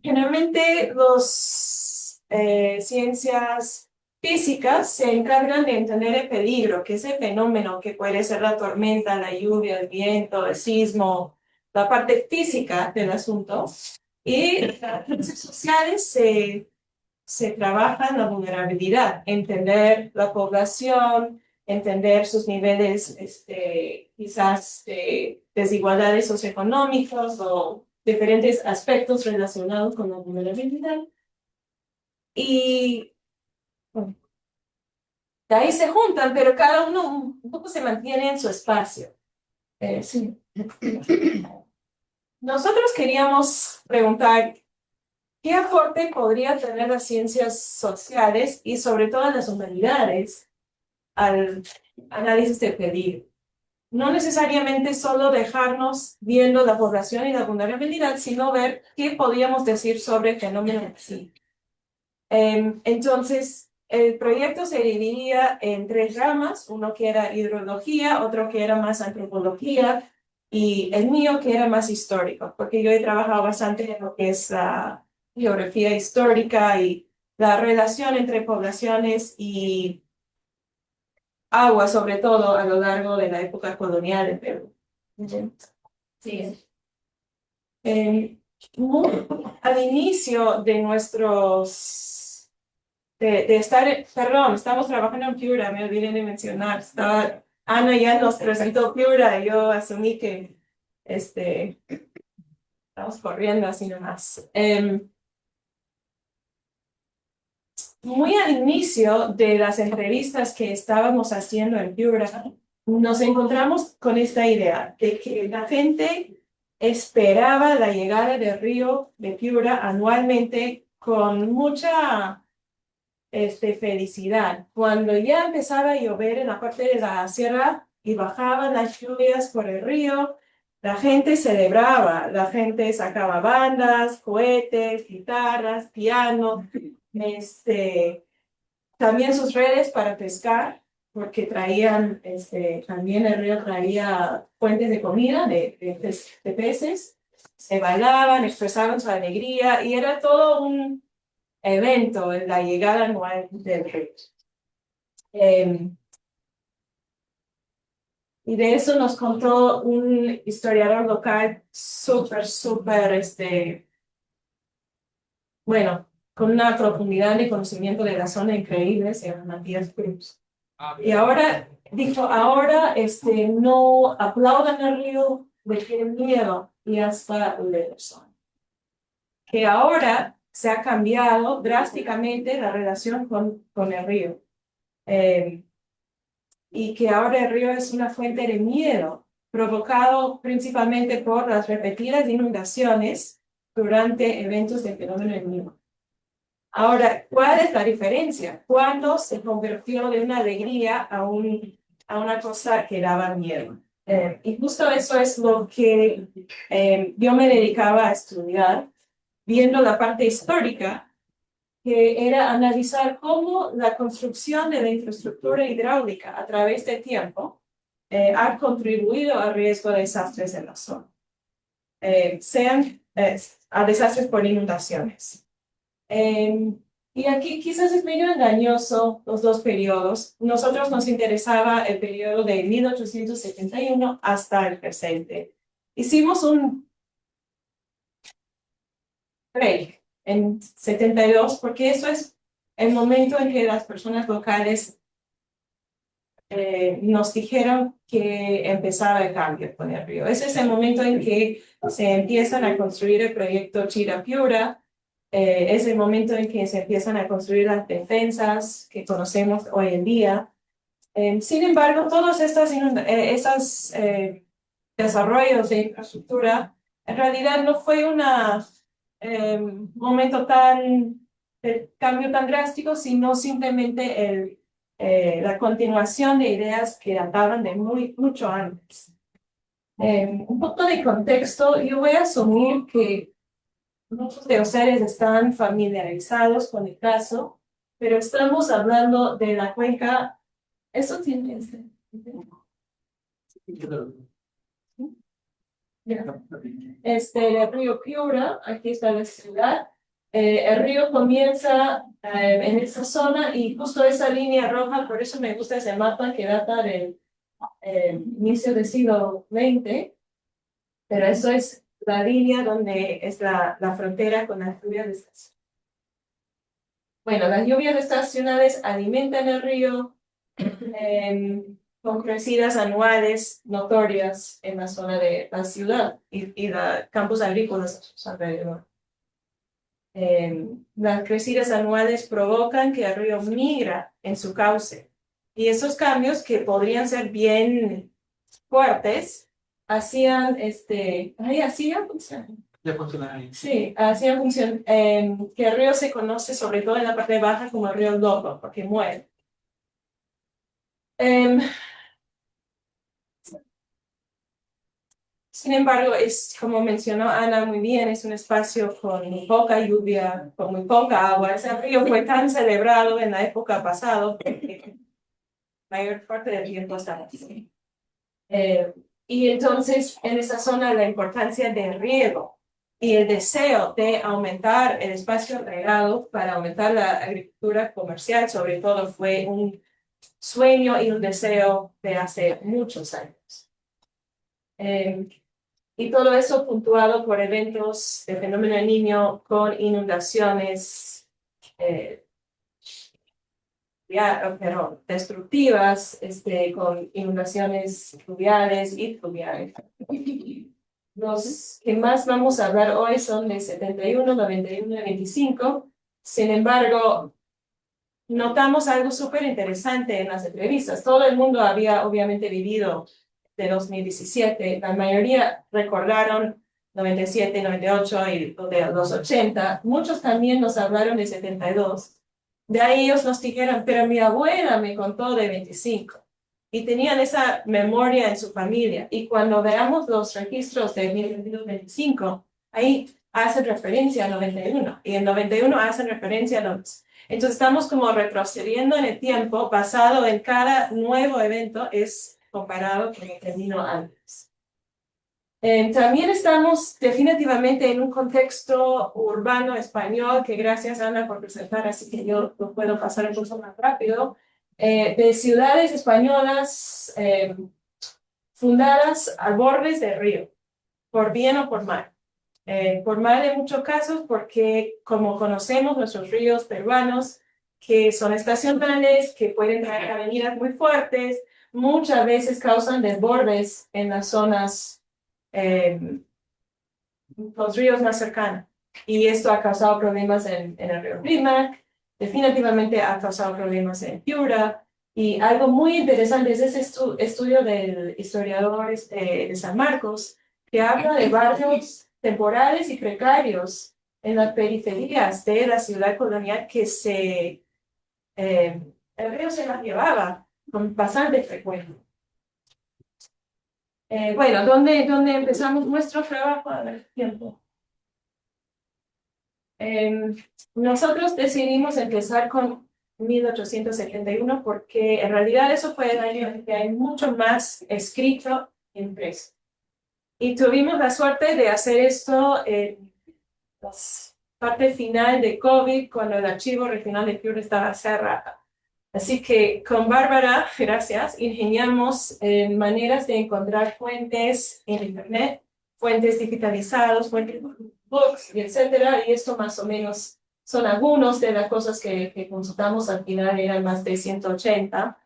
generalmente las ciencias físicas se encargan de entender el peligro, que es el fenómeno que puede ser la tormenta, la lluvia, el viento, el sismo, la parte física del asunto. Y las ciencias sociales se trabaja en la vulnerabilidad, entender la población, entender sus niveles, quizás de desigualdades socioeconómicas o diferentes aspectos relacionados con la vulnerabilidad. Y bueno, de ahí se juntan, pero cada uno un poco se mantiene en su espacio. Sí. Nosotros queríamos preguntar ¿qué aporte podría tener las ciencias sociales y sobre todo las humanidades al análisis del peligro? No necesariamente solo dejarnos viendo la población y la vulnerabilidad, sino ver qué podríamos decir sobre el fenómeno en sí. Entonces, el proyecto se dividía en 3 ramas, uno que era hidrología, otro que era más antropología y el mío que era más histórico, porque yo he trabajado bastante en lo que es la geografía histórica y la relación entre poblaciones y agua, sobre todo a lo largo de la época colonial de Perú. Sí. Al inicio de de estar, perdón, estamos trabajando en Piura, me olvidé de mencionar, Ana ya nos presentó Piura y yo asumí que estamos corriendo así nomás. Muy al inicio de las entrevistas que estábamos haciendo en Piura, nos encontramos con esta idea de que la gente esperaba la llegada del río de Piura anualmente con mucha felicidad. Cuando ya empezaba a llover en la parte de la sierra y bajaban las lluvias por el río, la gente celebraba, la gente sacaba bandas, cohetes, guitarras, piano, también sus redes para pescar, porque traían, también el río traía fuentes de comida, de peces, se bailaban, expresaban su alegría y era todo un evento en la llegada anual del río. Y de eso nos contó un historiador local súper, bueno, con una profundidad de conocimiento de la zona increíble, se llama Matías Cruz. Y ahora, dijo, ahora no aplaudan al río, le tienen miedo y hasta Ullersson. Que ahora se ha cambiado drásticamente la relación con el río. Y que ahora el río es una fuente de miedo, provocado principalmente por las repetidas inundaciones durante eventos de fenómeno El Niño. Ahora, ¿cuál es la diferencia? ¿Cuándo se convirtió de una alegría a una cosa que daba miedo? Y justo eso es lo que yo me dedicaba a estudiar, viendo la parte histórica, que era analizar cómo la construcción de la infraestructura hidráulica a través del tiempo ha contribuido al riesgo de desastres en la zona, sean a desastres por inundaciones. Y aquí quizás es medio engañoso los dos periodos. Nosotros nos interesaba el periodo de 1871 hasta el presente. Hicimos un break en 72 porque eso es el momento en que las personas locales nos dijeron que empezaba el cambio con el río. Ese es el momento en que se empiezan a construir el proyecto Chirapiura. Es el momento en que se empiezan a construir las defensas que conocemos hoy en día. Sin embargo, todos estos desarrollos de infraestructura, en realidad no fue un momento de cambio tan drástico, sino simplemente la continuación de ideas que databan de mucho antes. Un poco de contexto, yo voy a asumir que muchos de ustedes están familiarizados con el caso, pero estamos hablando de la cuenca. ¿Eso tiene el río Piura? Aquí está la ciudad. El río comienza en esa zona y justo esa línea roja, por eso me gusta ese mapa que data del inicio del siglo XX, pero eso es la línea donde es la frontera con las lluvias estacionales. Bueno, las lluvias estacionales alimentan el río con crecidas anuales notorias en la zona de la ciudad y los campos agrícolas a sus alrededor. Las crecidas anuales provocan que el río migra en su cauce y esos cambios que podrían ser bien fuertes hacían función. Ya funciona ahí. Sí, hacían función que el río se conoce sobre todo en la parte baja como el río Loco porque muere. Sin embargo, es como mencionó Ana muy bien, es un espacio con muy poca lluvia, con muy poca agua. Ese río fue tan celebrado en la época pasada porque la mayor parte del tiempo estaba así. Y entonces, en esa zona, la importancia del riego y el deseo de aumentar el espacio regado para aumentar la agricultura comercial, sobre todo, fue un sueño y un deseo de hace muchos años. Y todo eso puntuado por eventos de fenómeno del Niño con inundaciones pero destructivas, con inundaciones fluviales y fluviales. Los que más vamos a hablar hoy son de 71, 91 y 25. Sin embargo, notamos algo súper interesante en las entrevistas. Todo el mundo había obviamente vivido de 2017. La mayoría recordaron 97, 98 y de los 80. Muchos también nos hablaron de 72. De ahí ellos nos dijeron, pero mi abuela me contó de 25. Y tenían esa memoria en su familia. Y cuando veamos los registros de 1925, ahí hacen referencia a 91. Y en 91 hacen referencia a los... Entonces estamos como retrocediendo en el tiempo, basado en cada nuevo evento es comparado con el que vino antes. También estamos definitivamente en un contexto urbano español, que gracias Ana por presentar, así que yo lo puedo pasar un poco más rápido, de ciudades españolas fundadas al borde del río, por bien o por mal. Por mal en muchos casos, porque como conocemos nuestros ríos peruanos, que son estacionales, que pueden traer avenidas muy fuertes, muchas veces causan desbordes en las zonas, los ríos más cercanos. Y esto ha causado problemas en el río Rímac, definitivamente ha causado problemas en Piura. Y algo muy interesante es ese estudio del historiador de San Marcos, que habla de barrios temporales y precarios en las periferias de la ciudad colonial que el río se las llevaba con bastante frecuencia. Bueno, ¿dónde empezamos nuestro trabajo? A ver, tiempo. Nosotros decidimos empezar con 1871 porque en realidad eso fue el año en que hay mucho más escrito y impreso. Y tuvimos la suerte de hacer esto en la parte final de COVID, cuando el archivo regional de Piura estaba cerrado. Así que con Bárbara, gracias, ingeniamos maneras de encontrar fuentes en Internet, fuentes digitalizadas, fuentes books, etcétera. Y esto más o menos son algunos de las cosas que consultamos. Al final eran más de 180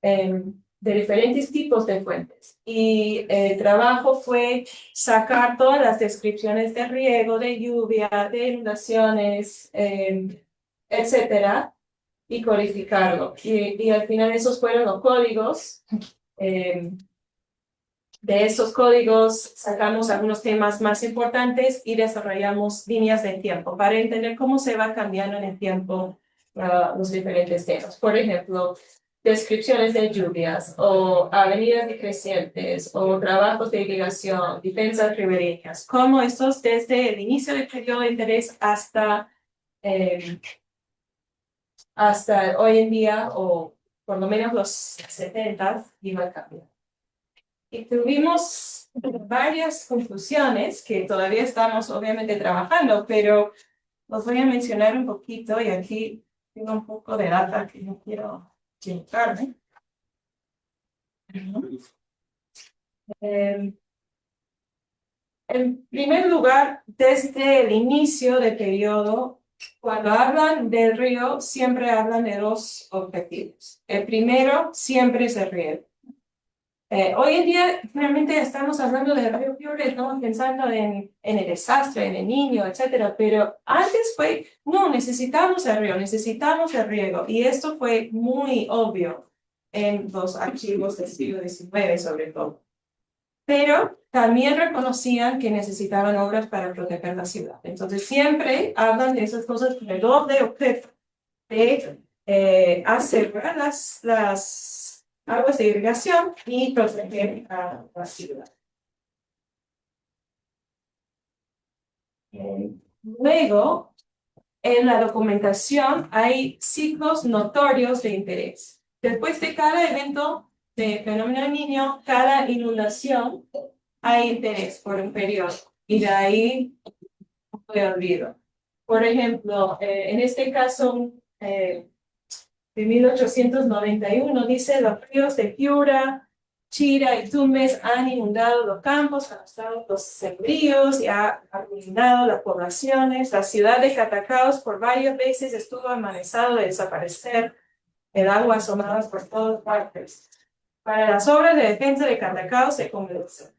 de diferentes tipos de fuentes. Y el trabajo fue sacar todas las descripciones de riego, de lluvia, de inundaciones, etcétera, y codificarlo. Y al final esos fueron los códigos. De esos códigos sacamos algunos temas más importantes y desarrollamos líneas de tiempo para entender cómo se va cambiando en el tiempo los diferentes temas. Por ejemplo, descripciones de lluvias o avenidas decrecientes o trabajos de irrigación, defensas ribereñas, cómo estos desde el inicio del periodo de interés hasta hoy en día, o por lo menos los 70, iba a cambiar. Y tuvimos varias conclusiones que todavía estamos obviamente trabajando, pero los voy a mencionar un poquito y aquí tengo un poco de data que no quiero equivocarme. En primer lugar, desde el inicio del periodo, cuando hablan del río, siempre hablan de dos objetivos. El primero siempre es el riego. Hoy en día, realmente estamos hablando del río Piura, estamos pensando en el desastre, en el niño, etcétera, pero antes fue, no, necesitamos el río, necesitamos el riego, y esto fue muy obvio en los archivos del siglo XIX, sobre todo. Pero también reconocían que necesitaban obras para proteger la ciudad. Entonces siempre hablan de esas cosas con el doble objeto de asegurar las aguas de irrigación y proteger a la ciudad. Luego, en la documentación hay ciclos notorios de interés. Después de cada evento de fenómeno del Niño, cada inundación, hay interés por un periodo. Y de ahí de olvido. Por ejemplo, en este caso de 1891 dice: los ríos de Piura, Chira y Tumbes han inundado los campos, han estado los sembríos y ha arruinado las poblaciones. La ciudad de Catacaos por varias veces estuvo amenazada de desaparecer. El agua asomaba por todas partes. Para las obras de defensa de Catacaos se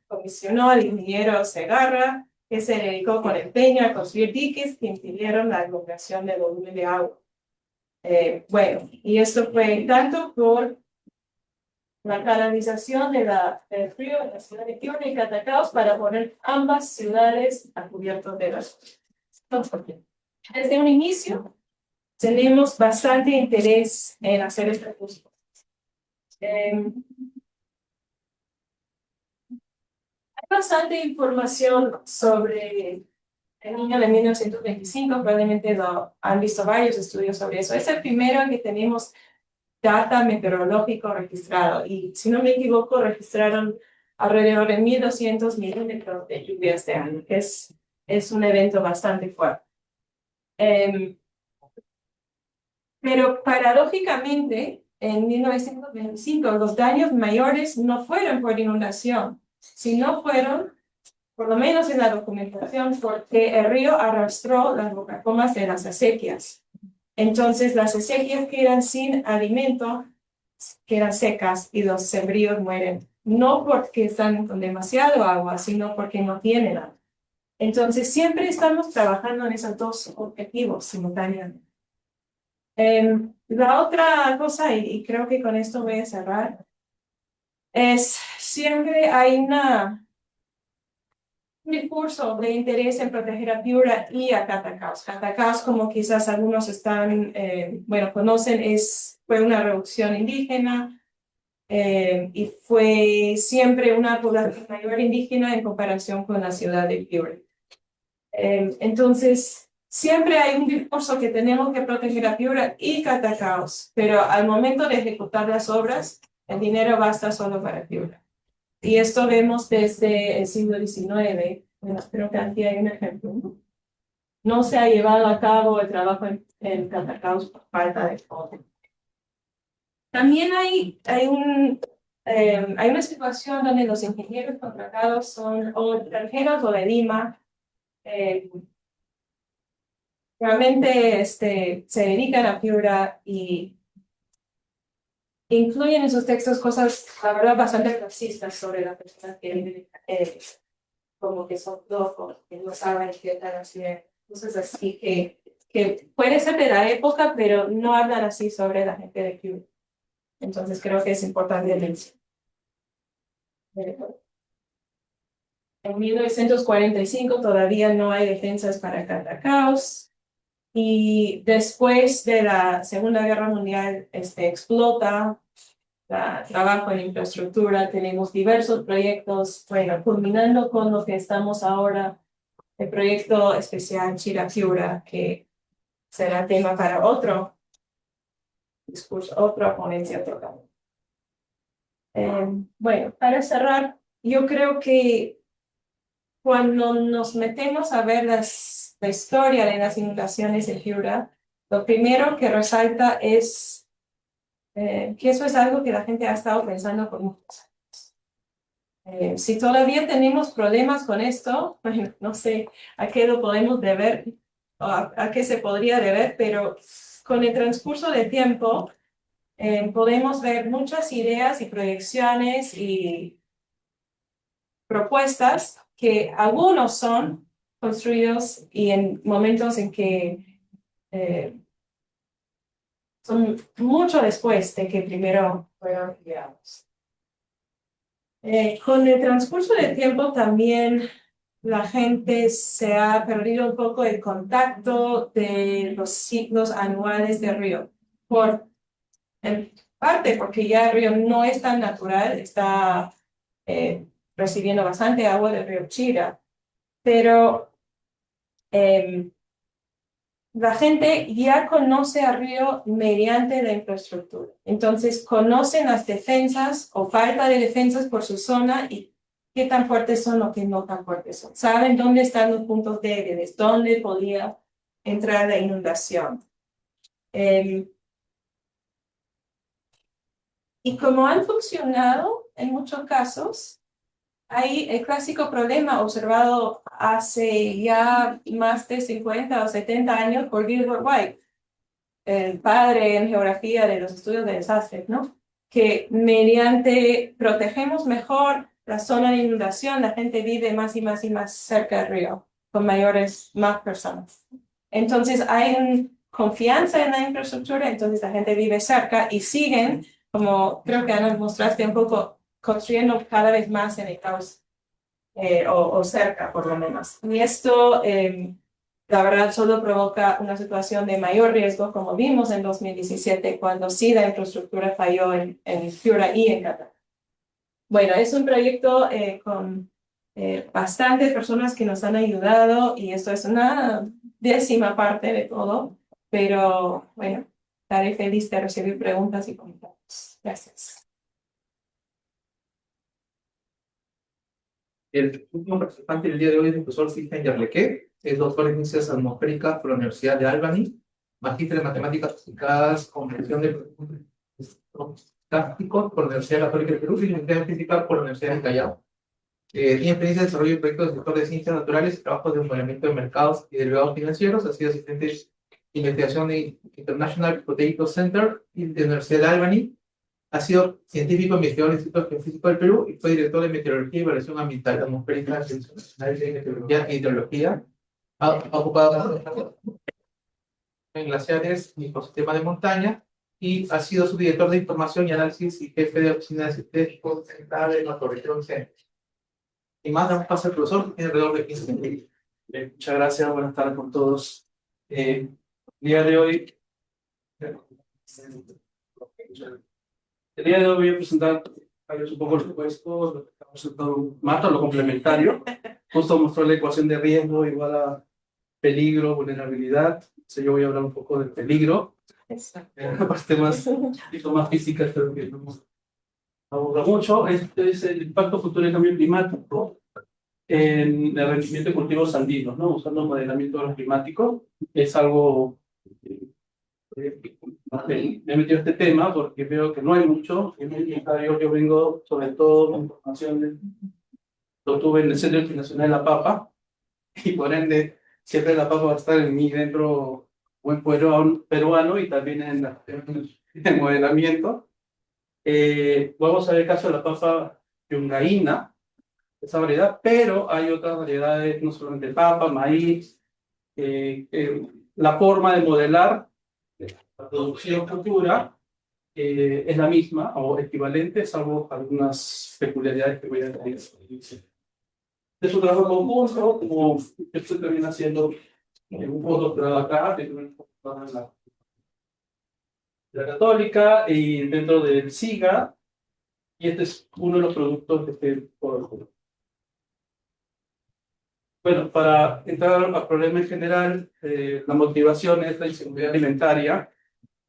comisionó al ingeniero Segarra, que se dedicó con empeño a construir diques que impidieron la aglomeración del volumen de agua. Bueno, y esto fue tanto por la canalización del río de la ciudad de Piura y Catacaos para poner ambas ciudades a cubierto de las costas. Desde un inicio tenemos bastante interés en hacer este curso. Hay bastante información sobre el Niño de 1925, probablemente lo han visto varios estudios sobre eso. Es el primero en que tenemos data meteorológico registrado, y si no me equivoco, registraron alrededor de 1.200 milímetros de lluvia este año, que es un evento bastante fuerte. Pero paradójicamente, en 1925, los daños mayores no fueron por inundación, sino fueron, por lo menos en la documentación, porque el río arrastró las bocacomas de las acequias. Entonces, las acequias que eran sin alimento, quedan secas y los sembríos mueren. No porque están con demasiado agua, sino porque no tienen agua. Entonces, siempre estamos trabajando en esos dos objetivos simultáneamente. La otra cosa, y creo que con esto voy a cerrar, es siempre hay una discurso de interés en proteger a Piura y a Catacaos. Catacaos, como quizás algunos están, conocen, fue una reducción indígena y fue siempre una población mayor indígena en comparación con la ciudad de Piura. Entonces, siempre hay un discurso que tenemos que proteger a Piura y Catacaos, pero al momento de ejecutar las obras, el dinero basta solo para Piura. Y esto vemos desde el siglo XIX. Bueno, creo que aquí hay un ejemplo. No se ha llevado a cabo el trabajo en Catacaos por falta de fondos. También hay una situación donde los ingenieros contratados son o extranjeros o de Lima. Realmente se dedican a Piura y incluyen en sus textos cosas, la verdad, bastante racistas sobre las personas que viven como que son locos, que no saben qué están haciendo, cosas así que puede ser de la época, pero no hablan así sobre la gente de Piura. Entonces creo que es importante mencionar. En 1945 todavía no hay defensas para Catacaos. Y después de la Segunda Guerra Mundial explota trabajo en infraestructura, tenemos diversos proyectos, bueno, culminando con lo que estamos ahora, el proyecto especial Chirapiura, que será tema para otro discurso, otra ponencia total. Bueno, para cerrar, yo creo que cuando nos metemos a ver la historia de las inundaciones de Piura, lo primero que resalta es que eso es algo que la gente ha estado pensando por muchos años. Si todavía tenemos problemas con esto, bueno, no sé a qué lo podemos deber, o a qué se podría deber, pero con el transcurso del tiempo podemos ver muchas ideas y proyecciones y propuestas que algunos son construidos y en momentos en que son mucho después de que primero fueron creados. Con el transcurso del tiempo también la gente se ha perdido un poco el contacto de los ciclos anuales del río, en parte porque ya el río no es tan natural, está recibiendo bastante agua del río Chira, pero la gente ya conoce al río mediante la infraestructura. Entonces, conocen las defensas o falta de defensas por su zona y qué tan fuertes son o qué no tan fuertes son. Saben dónde están los puntos débiles, dónde podía entrar la inundación. Y como han funcionado en muchos casos, hay el clásico problema observado hace ya más de 50 o 70 años por Gilbert White, el padre en geografía de los estudios de desastres, ¿no? Que mediante protegemos mejor la zona de inundación, la gente vive más y más y más cerca del río, con más personas. Entonces hay confianza en la infraestructura, entonces la gente vive cerca y siguen, como creo que Ana mostraste un poco, construyendo cada vez más en el caos, o cerca por lo menos. Y esto, la verdad, solo provoca una situación de mayor riesgo, como vimos en 2017, cuando sí la infraestructura falló en Piura y en Catacaos. Bueno, es un proyecto con bastantes personas que nos han ayudado y esto es una 10ª parte de todo, pero bueno, estaré feliz de recibir preguntas y comentarios. Gracias. El último participante del día de hoy es el profesor Stephen Yarlequé, es doctor en ciencias atmosféricas por la Universidad de Albany, magíster en matemáticas aplicadas con mención de tácticos por la Universidad Católica del Perú y licenciado en física por la Universidad de Callao. Tiene experiencia de desarrollo de proyectos del sector de ciencias naturales y trabajos de modelamiento de mercados y derivados financieros. Ha sido asistente de investigación de International Potato Center de la Universidad de Albany. Ha sido científico investigador del Instituto Geofísico del Perú y fue director de Meteorología y Evaluación Ambiental Atmosférica del Instituto Nacional de Meteorología e Hidrología. Ha ocupado en glaciares y ecosistemas de montaña y ha sido subdirector de Información y Análisis y jefe de oficina de científicos central de la Corrección Centro. Y más damos paso al profesor, que tiene alrededor de 15 minutos. Muchas gracias, buenas tardes con todos. El día de hoy, voy a presentar un poco los supuestos, lo que estamos haciendo Marta, lo complementario. Justo mostró la ecuación de riesgo igual a peligro, vulnerabilidad. Entonces yo voy a hablar un poco del peligro. La parte más, un poquito más física, espero que no nos aburra mucho. Este es el impacto futuro del cambio climático en el rendimiento de cultivos andinos, ¿no? Usando modelamiento climático. Es algo me he metido a este tema porque veo que no hay mucho. Yo vengo sobre todo con información lo tuve en el Centro Internacional de la Papa y por ende siempre la papa va a estar en mi dentro buen peruano y también en el modelamiento. Vamos a ver el caso de la papa yungaína, esa variedad, pero hay otras variedades, no solamente papa, maíz. La forma de modelar la producción futura es la misma o equivalente, salvo algunas peculiaridades que voy a decir. Es un trabajo conjunto, como estoy también haciendo un postdoctorado acá, en la Católica y dentro del SIGA, y este es uno de los productos de este protocolo. Bueno, para entrar al problema en general, la motivación es la inseguridad alimentaria.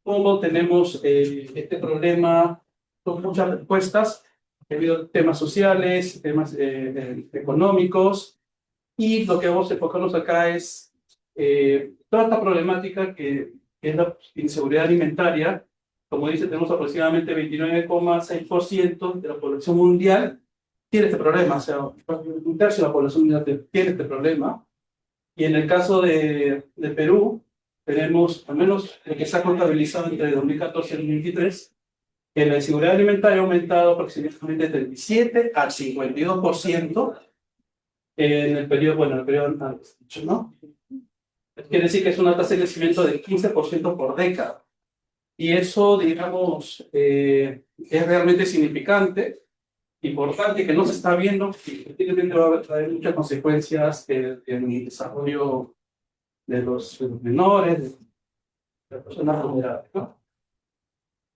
¿Cómo tenemos este problema? Son muchas respuestas, debido a temas sociales, temas económicos, y lo que vamos a enfocarnos acá es toda esta problemática que es la inseguridad alimentaria. Como dice, tenemos aproximadamente 29,6% de la población mundial tiene este problema, o sea, un tercio de la población mundial tiene este problema. Y en el caso de Perú, tenemos, al menos lo que se ha contabilizado entre 2014 y 2023, que la inseguridad alimentaria ha aumentado aproximadamente del 37 al 52% en el periodo, bueno, en el periodo antes, ¿no? Quiere decir que es una tasa de crecimiento del 15% por década. Y eso, digamos, es realmente significante, importante, que no se está viendo, y efectivamente va a traer muchas consecuencias en el desarrollo de los menores, de las personas vulnerables, ¿no?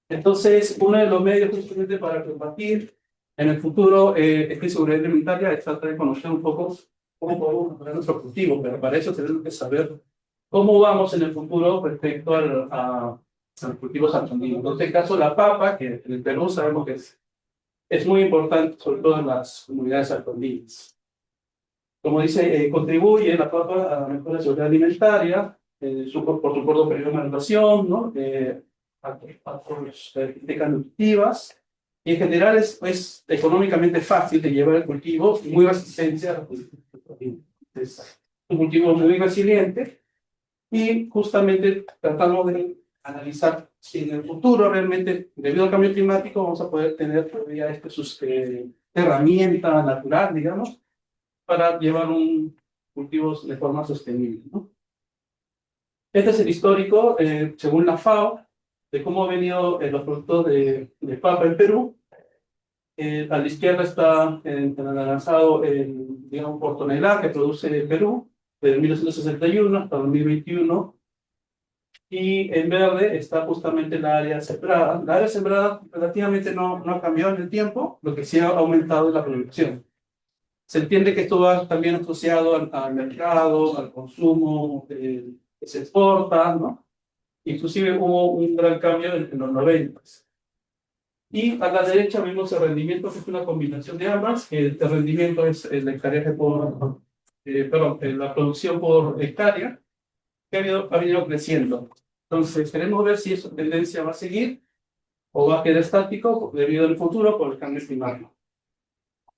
Entonces, uno de los medios justamente para combatir en el futuro esta inseguridad alimentaria es tratar de conocer un poco cómo podemos mejorar nuestro cultivo, pero para eso tenemos que saber cómo vamos en el futuro respecto a los cultivos andinos. En este caso, la papa, que en el Perú sabemos que es muy importante, sobre todo en las comunidades altoandinas. Como dice, contribuye la papa a la mejora de la seguridad alimentaria, por su corto periodo de maduración, ¿no? A las características nutritivas, y en general es económicamente fácil de llevar el cultivo y muy resistente a la proteína. Es un cultivo muy resiliente y justamente tratamos de analizar si en el futuro realmente, debido al cambio climático, vamos a poder tener todavía herramienta natural, digamos, para llevar un cultivos de forma sostenible, ¿no? Este es el histórico, según la FAO, de cómo han venido los productos de papa en Perú. A la izquierda está anaranjado digamos, por tonelada que produce Perú, desde 1961 hasta 2021. Y en verde está justamente la área sembrada. La área sembrada relativamente no ha cambiado en el tiempo, lo que sí ha aumentado es la producción. Se entiende que esto va también asociado al mercado, al consumo que se exporta, ¿no? Inclusive hubo un gran cambio en los 90. Y a la derecha vemos el rendimiento, que es una combinación de ambas. El rendimiento es el hectárea por, la producción por hectárea, que ha venido creciendo. Entonces, queremos ver si esa tendencia va a seguir o va a quedar estático debido al futuro por el cambio climático.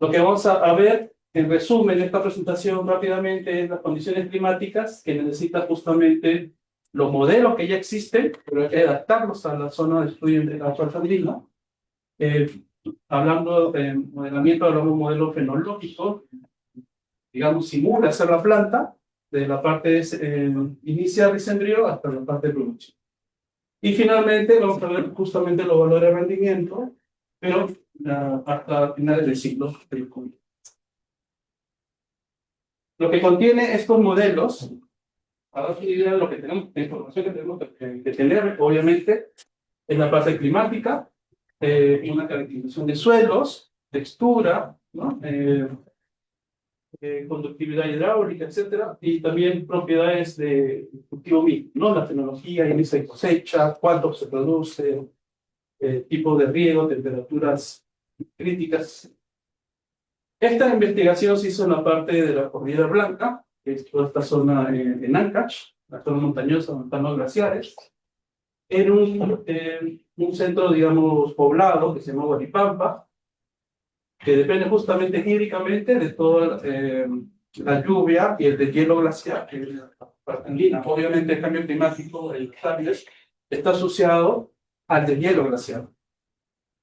Lo que vamos a ver, en resumen, en esta presentación rápidamente, es las condiciones climáticas que necesitan justamente los modelos que ya existen, pero hay que adaptarlos a la zona de estudio de la Cuarta Andina. Hablando de modelamiento, hablamos de un modelo fenológico, digamos, simula hacer la planta, de la parte inicial de sembrío hasta la parte de producción. Y finalmente vamos a ver justamente los valores de rendimiento, pero hasta finales del ciclo del cultivo. Lo que contiene estos modelos, para dar una idea de lo que tenemos, de información que tenemos que tener, obviamente, es la parte climática, una caracterización de suelos, textura, ¿no? Conductividad hidráulica, etcétera, y también propiedades de cultivo mismo, ¿no? La tecnología, inicio de cosecha, cuánto se produce, tipo de riego, temperaturas críticas. Esta investigación se hizo en la parte de la Cordillera Blanca, que es toda esta zona en Ancash, la zona montañosa donde están los glaciares, en un centro, digamos, poblado que se llama Huaripampa, que depende justamente hídricamente de toda la lluvia y el deshielo glaciar, que es la parte andina. Obviamente el cambio climático, el cambio, está asociado al deshielo glaciar.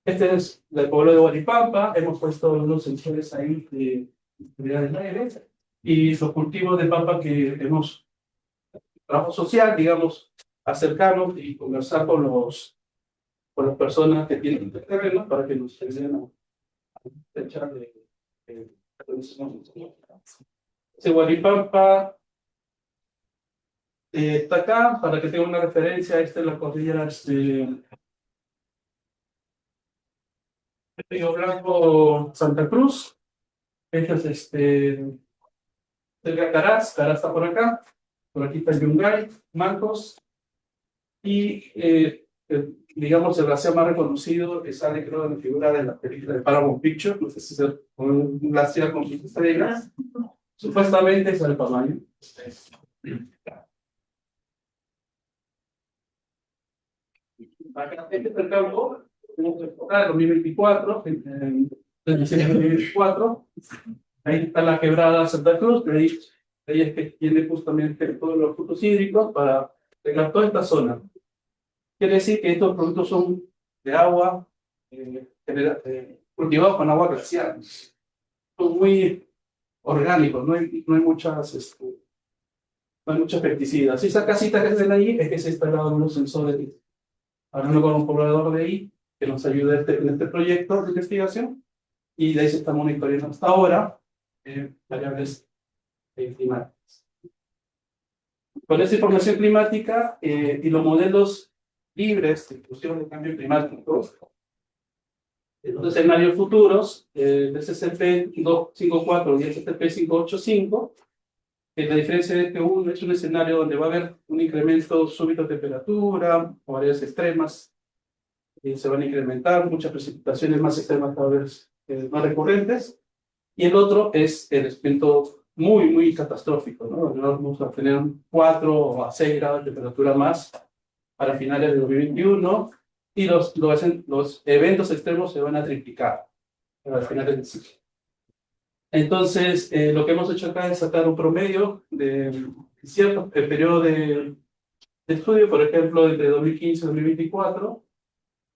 Este es el pueblo de Huaripampa, hemos puesto unos sensores ahí de calidad del aire, y los cultivos de papa que hemos, trabajo social, digamos, acercarnos y conversar con las personas que tienen el terreno para que nos ayuden a echar de ese Huaripampa está acá, para que tengan una referencia. Esta es la cordillera de Río Blanco, Santa Cruz. Esta es cerca de Caraz, Caraz está por aquí está Yungay, Mancos, y digamos el glaciar más reconocido que sale, creo, en la figura de la película de Paramount Pictures, no sé si es un glaciar con sus estrellas, supuestamente es el tamaño. Acá este es el campo, tenemos que enfocar el 2024, en diciembre de 2024, ahí está la quebrada Santa Cruz, de ahí es que tiene justamente todos los frutos hídricos para regar toda esta zona. Quiere decir que estos productos son de agua, cultivados con agua glacial. Son muy orgánicos, no hay muchos pesticidas. Esa casita que ven ahí es que se instalaron unos sensores, hablando con un poblador de ahí, que nos ayuda en este proyecto de investigación, y de ahí se está monitoreando hasta ahora variables climáticas. Con esa información climática y los modelos libres de inclusión de cambio climático, los escenarios futuros del SCP 254 y el SCP 585, la diferencia de este uno es un escenario donde va a haber un incremento súbito de temperatura o áreas extremas, se van a incrementar muchas precipitaciones más extremas cada vez más recurrentes, y el otro es el evento muy catastrófico, ¿no? Vamos a tener 4 a 6 grados de temperatura más para finales de 2021, y los eventos extremos se van a triplicar para finales del ciclo. Entonces, lo que hemos hecho acá es sacar un promedio de cierto periodo de estudio, por ejemplo, entre 2015 y 2024,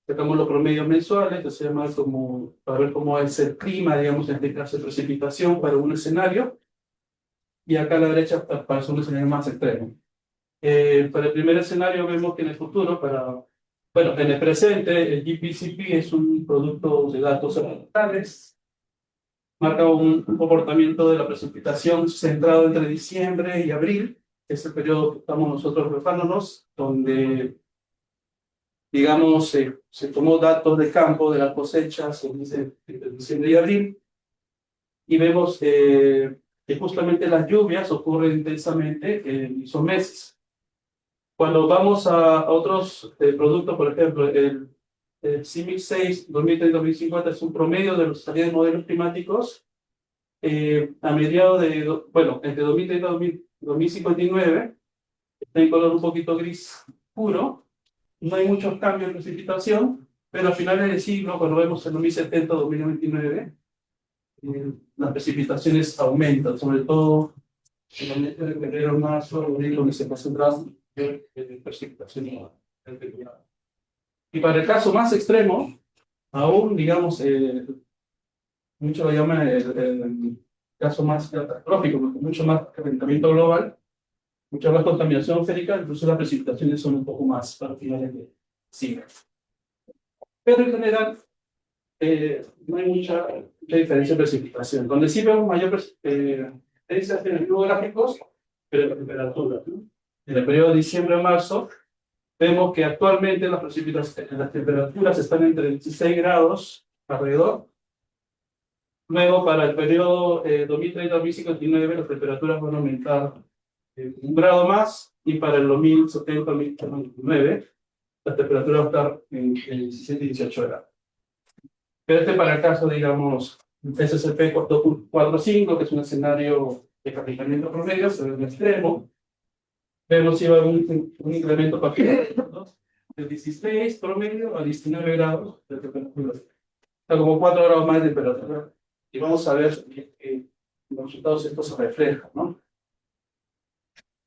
sacamos los promedios mensuales, que se llama como, para ver cómo es el clima, digamos, en este caso de precipitación para un escenario, y acá a la derecha para un escenario más extremo. Para el primer escenario vemos que en el futuro, bueno, en el presente, el GPCP es un producto de datos ambientales, marca un comportamiento de la precipitación centrado entre diciembre y abril, que es el periodo que estamos nosotros refándonos, donde, digamos, se tomó datos de campo de las cosechas entre diciembre y abril, y vemos que justamente las lluvias ocurren intensamente en esos meses. Cuando vamos a otros productos, por ejemplo, el CIMIC 6 2030-2050 es un promedio de los salidas de modelos climáticos a mediados de, bueno, entre 2030 y 2059, está en color un poquito gris puro, no hay muchos cambios en precipitación, pero a finales del siglo, cuando vemos en 2070-2099, las precipitaciones aumentan, sobre todo en el mes de febrero, marzo, abril, donde se concentran precipitación. Y para el caso más extremo, aún, digamos, muchos lo llaman el caso más catastrófico, porque mucho más calentamiento global, mucha más contaminación atmosférica, incluso las precipitaciones son un poco más para finales de siglo. Pero en general, no hay mucha diferencia en precipitación. Donde sí vemos mayor tendencias geográficos, pero la temperatura, ¿no? En el periodo de diciembre a marzo, vemos que actualmente las temperaturas están entre 16 grados alrededor. Luego, para el periodo 2030-2059, las temperaturas van a aumentar 1 grado más, y para el 2070-2029, la temperatura va a estar en 17 y 18 grados. Pero para el caso, digamos, SCP-445, que es un escenario de calentamiento promedio, se ve en extremo. Vemos si va a haber un incremento ¿no? De 16 promedio a 19 grados de temperatura. Está como 4 grados más de temperatura. Y vamos a ver los resultados estos se reflejan, ¿no?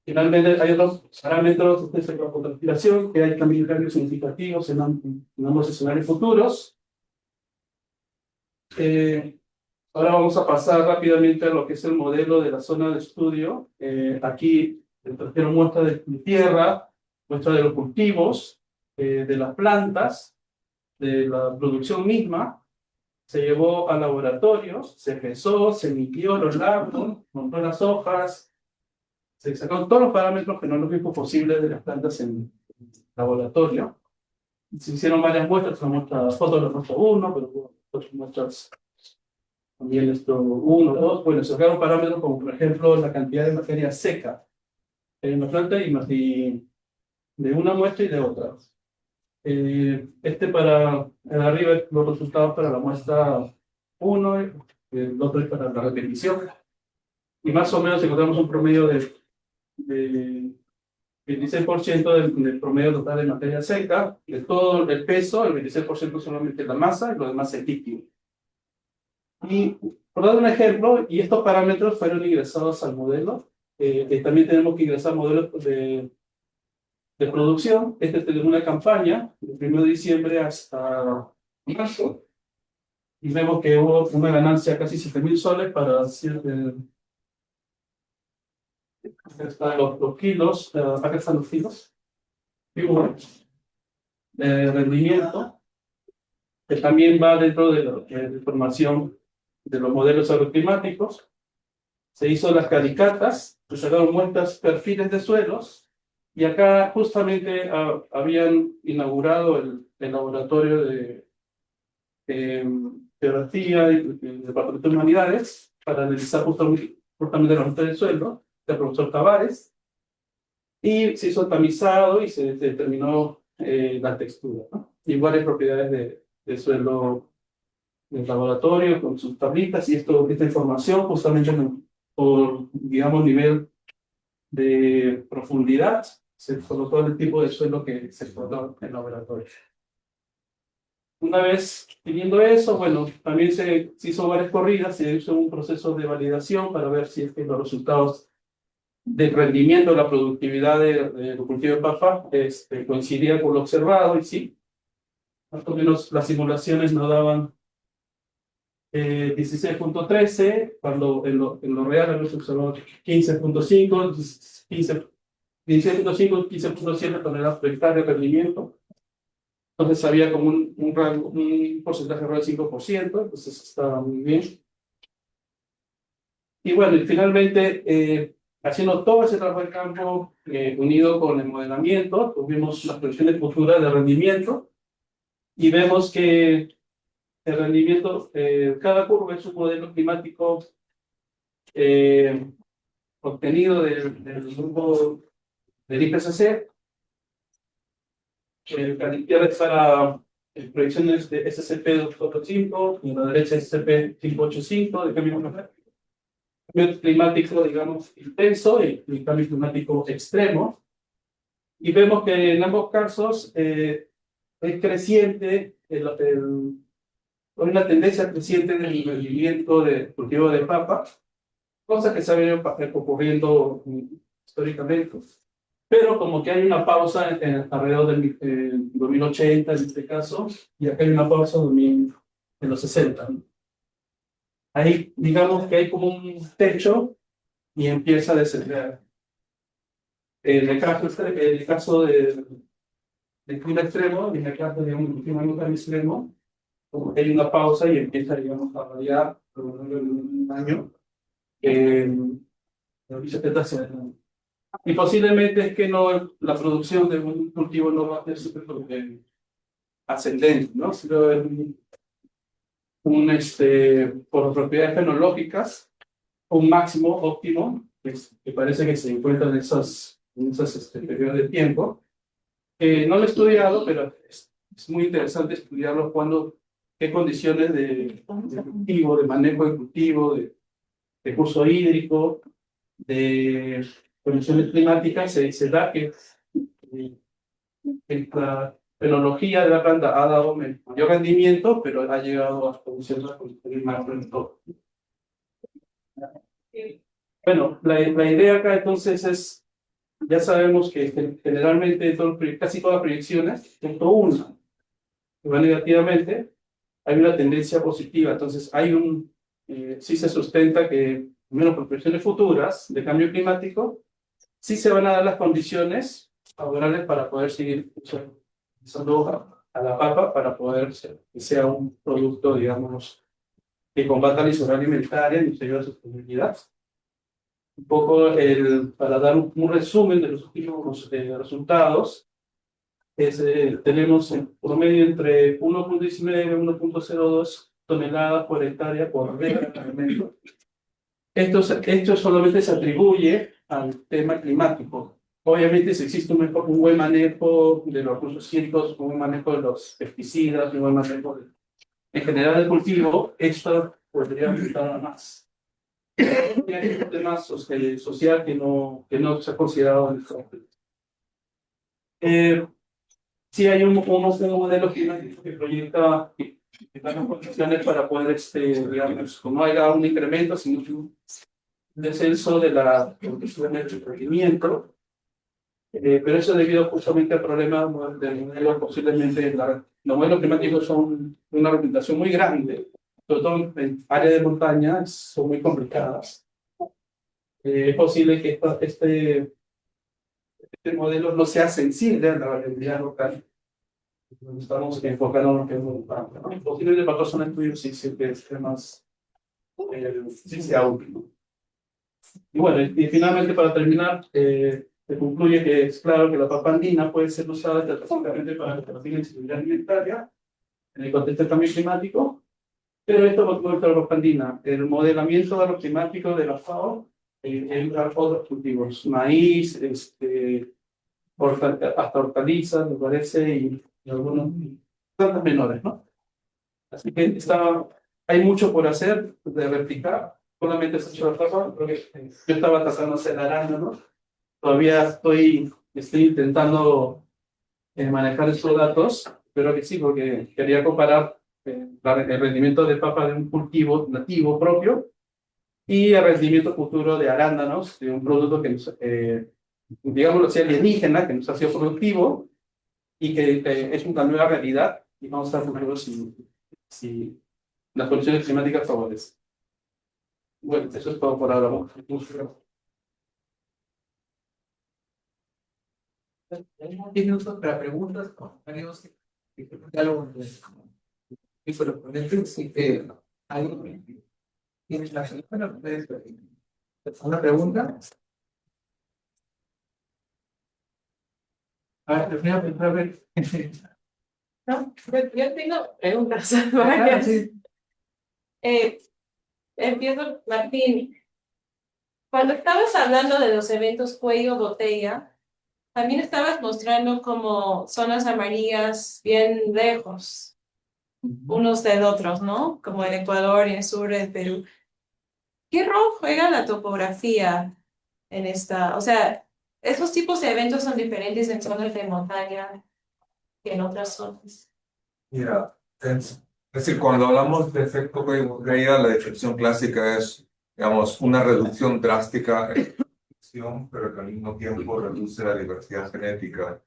Finalmente, hay otros parámetros de contaminación, que hay también cambios significativos en ambos escenarios futuros. Ahora vamos a pasar rápidamente a lo que es el modelo de la zona de estudio. Aquí trajeron muestra de tierra, muestra de los cultivos, de las plantas, de la producción misma. Se llevó a laboratorios, se pesó, se midió los lagos, montó las hojas, se sacaron todos los parámetros fenológicos posibles de las plantas en laboratorio. Se hicieron varias muestras, una muestra foto de la muestra 1, pero hubo otras muestras también esto 1, 2. Bueno, se sacaron parámetros como por ejemplo la cantidad de materia seca en la planta y de una muestra y de otra. Para arriba los resultados para la muestra 1, el otro es para la repetición. Y más o menos encontramos un promedio de 26% del promedio total de materia seca, de todo el peso, el 26% solamente la masa y lo demás es líquido. Y por dar un ejemplo, y estos parámetros fueron ingresados al modelo, también tenemos que ingresar modelos de producción. Este es de una campaña, del 1 de diciembre hasta marzo, y vemos que hubo una ganancia de casi 7.000 soles para acá están los kilos, acá están los kilos, de rendimiento, que también va dentro de la información de los modelos agroclimáticos. Se hizo las calicatas, se sacaron muestras, perfiles de suelos, y acá justamente habían inaugurado el laboratorio de geografía y el departamento de humanidades para analizar justamente la muestra del suelo del profesor Tavares, y se hizo tamizado y se determinó la textura, ¿no? Y varias propiedades de suelo del laboratorio con sus tablitas, y esta información justamente por, digamos, nivel de profundidad se colocó el tipo de suelo que se explotó en el laboratorio. Una vez teniendo eso, bueno, también se hizo varias corridas, se hizo un proceso de validación para ver si es que los resultados del rendimiento, la productividad del cultivo de papa coincidía con lo observado, y sí, más o menos las simulaciones nos daban 16.13, cuando en lo real habíamos observado 15.5, 16.5, 15.7 toneladas por hectárea de rendimiento. Entonces había como un porcentaje de error del 5%, entonces estaba muy bien. Y bueno, y finalmente, haciendo todo ese trabajo de campo unido con el modelamiento, tuvimos las proyecciones futuras de rendimiento, y vemos que el rendimiento, cada curva es un modelo climático obtenido del grupo del IPCC. A la izquierda está proyecciones de SCP-245, y a la derecha SCP-585 de cambio climático. Cambio climático, digamos, intenso y cambio climático extremo. Y vemos que en ambos casos es creciente hay una tendencia creciente del rendimiento del cultivo de papa, cosa que se ha venido ocurriendo históricamente, pero como que hay una pausa alrededor del 2080 en este caso, y acá hay una pausa en los 60. Ahí digamos que hay como un techo y empieza a descender. En el caso del clima extremo, en el caso de un clima no tan extremo, como que hay una pausa y empieza, digamos, a variar por un año. la vegetación. Y posiblemente es que no, la producción de un cultivo no va a ser ascendente, ¿no? Sino por propiedades fenológicas, un máximo óptimo, que parece que se encuentra en esos periodos de tiempo. No lo he estudiado, pero es muy interesante estudiarlo qué condiciones de cultivo, de manejo de cultivo, de curso hídrico, de condiciones climáticas, se da que la fenología de la planta ha dado mayor rendimiento, pero ha llegado a condiciones más pronto. Bueno, la idea acá entonces es, ya sabemos que generalmente casi todas las proyecciones, excepto una, que va negativamente, hay una tendencia positiva. Entonces sí se sustenta que, al menos por proyecciones futuras de cambio climático, sí se van a dar las condiciones favorables para poder seguir usando a la papa para poder que sea un producto, digamos, que combata la inseguridad alimentaria y nos ayude a su sostenibilidad. Un poco para dar un resumen de los últimos resultados, tenemos en promedio entre 1.19 y 1.02 toneladas por hectárea por departamento. Esto solamente se atribuye al tema climático. Obviamente, si existe un buen manejo de los recursos hídricos, un buen manejo de los pesticidas, un buen manejo en general del cultivo, esto podría aumentar más. Y hay un tema social que no se ha considerado en el conflicto. Sí hay un modelo climático que proyecta que da las condiciones para poder, digamos, no haya un incremento, sino un descenso de la producción de rendimiento. Pero eso debido justamente al problema del modelo, posiblemente los modelos climáticos son una representación muy grande, sobre todo en áreas de montaña, son muy complicadas. Es posible que este modelo no sea sensible a la variabilidad local. Estamos enfocando en lo que es montaña, ¿no? Posiblemente para personas estudios sí sea más, sí sea útil, ¿no? Y bueno, y finalmente para terminar, se concluye que es claro que la papa andina puede ser usada estratégicamente para combatir la inseguridad alimentaria en el contexto del cambio climático, pero esto va a ocurrir la papa andina. El modelamiento de lo climático de la FAO en otros cultivos, maíz, hasta hortalizas, me parece, y algunos plantas menores, ¿no? Así que hay mucho por hacer, de replicar. Solamente se ha hecho la papa, creo que yo estaba tratando de hacer arándanos. Todavía estoy intentando manejar esos datos, pero que sí, porque quería comparar el rendimiento de papa de un cultivo nativo propio y el rendimiento futuro de arándanos, de un producto que digámoslo así, alienígena, que nos ha sido productivo y que es una nueva realidad, y vamos a ver si las condiciones climáticas favorecen. Bueno, eso es todo por ahora. ¿Tiene minutos para preguntas, comentarios? Algo y por los ponentes, sí que hay. ¿Tienes la señora? ¿Una pregunta? A ver, a ver. No, yo tengo preguntas. Sí. Empiezo, Martín. Cuando estabas hablando de los eventos cuello-botella, también estabas mostrando como zonas amarillas bien lejos, unos de otros, ¿no? Como el Ecuador y el sur del Perú. ¿Qué rol juega la topografía en esta? O sea, esos tipos de eventos son diferentes en zonas de montaña que en otras zonas. Mira, es decir, cuando hablamos de efecto Geiger, la definición clásica es, digamos, una reducción drástica en la producción, pero que al mismo tiempo reduce la diversidad genética.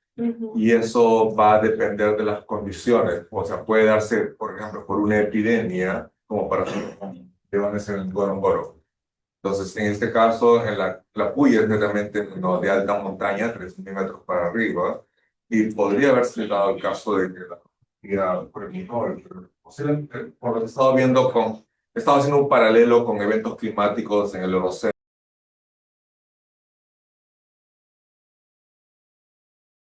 Y eso va a depender de las condiciones. O sea, puede darse, por ejemplo, por una epidemia, como para llevarse en el Ngorongoro. Entonces, en este caso, la puya es netamente no, de alta montaña, 3.000 metros para arriba, y podría haberse dado el caso de que la por el mejor, por lo que he estado viendo he estado haciendo un paralelo con eventos climáticos en el Holoceno.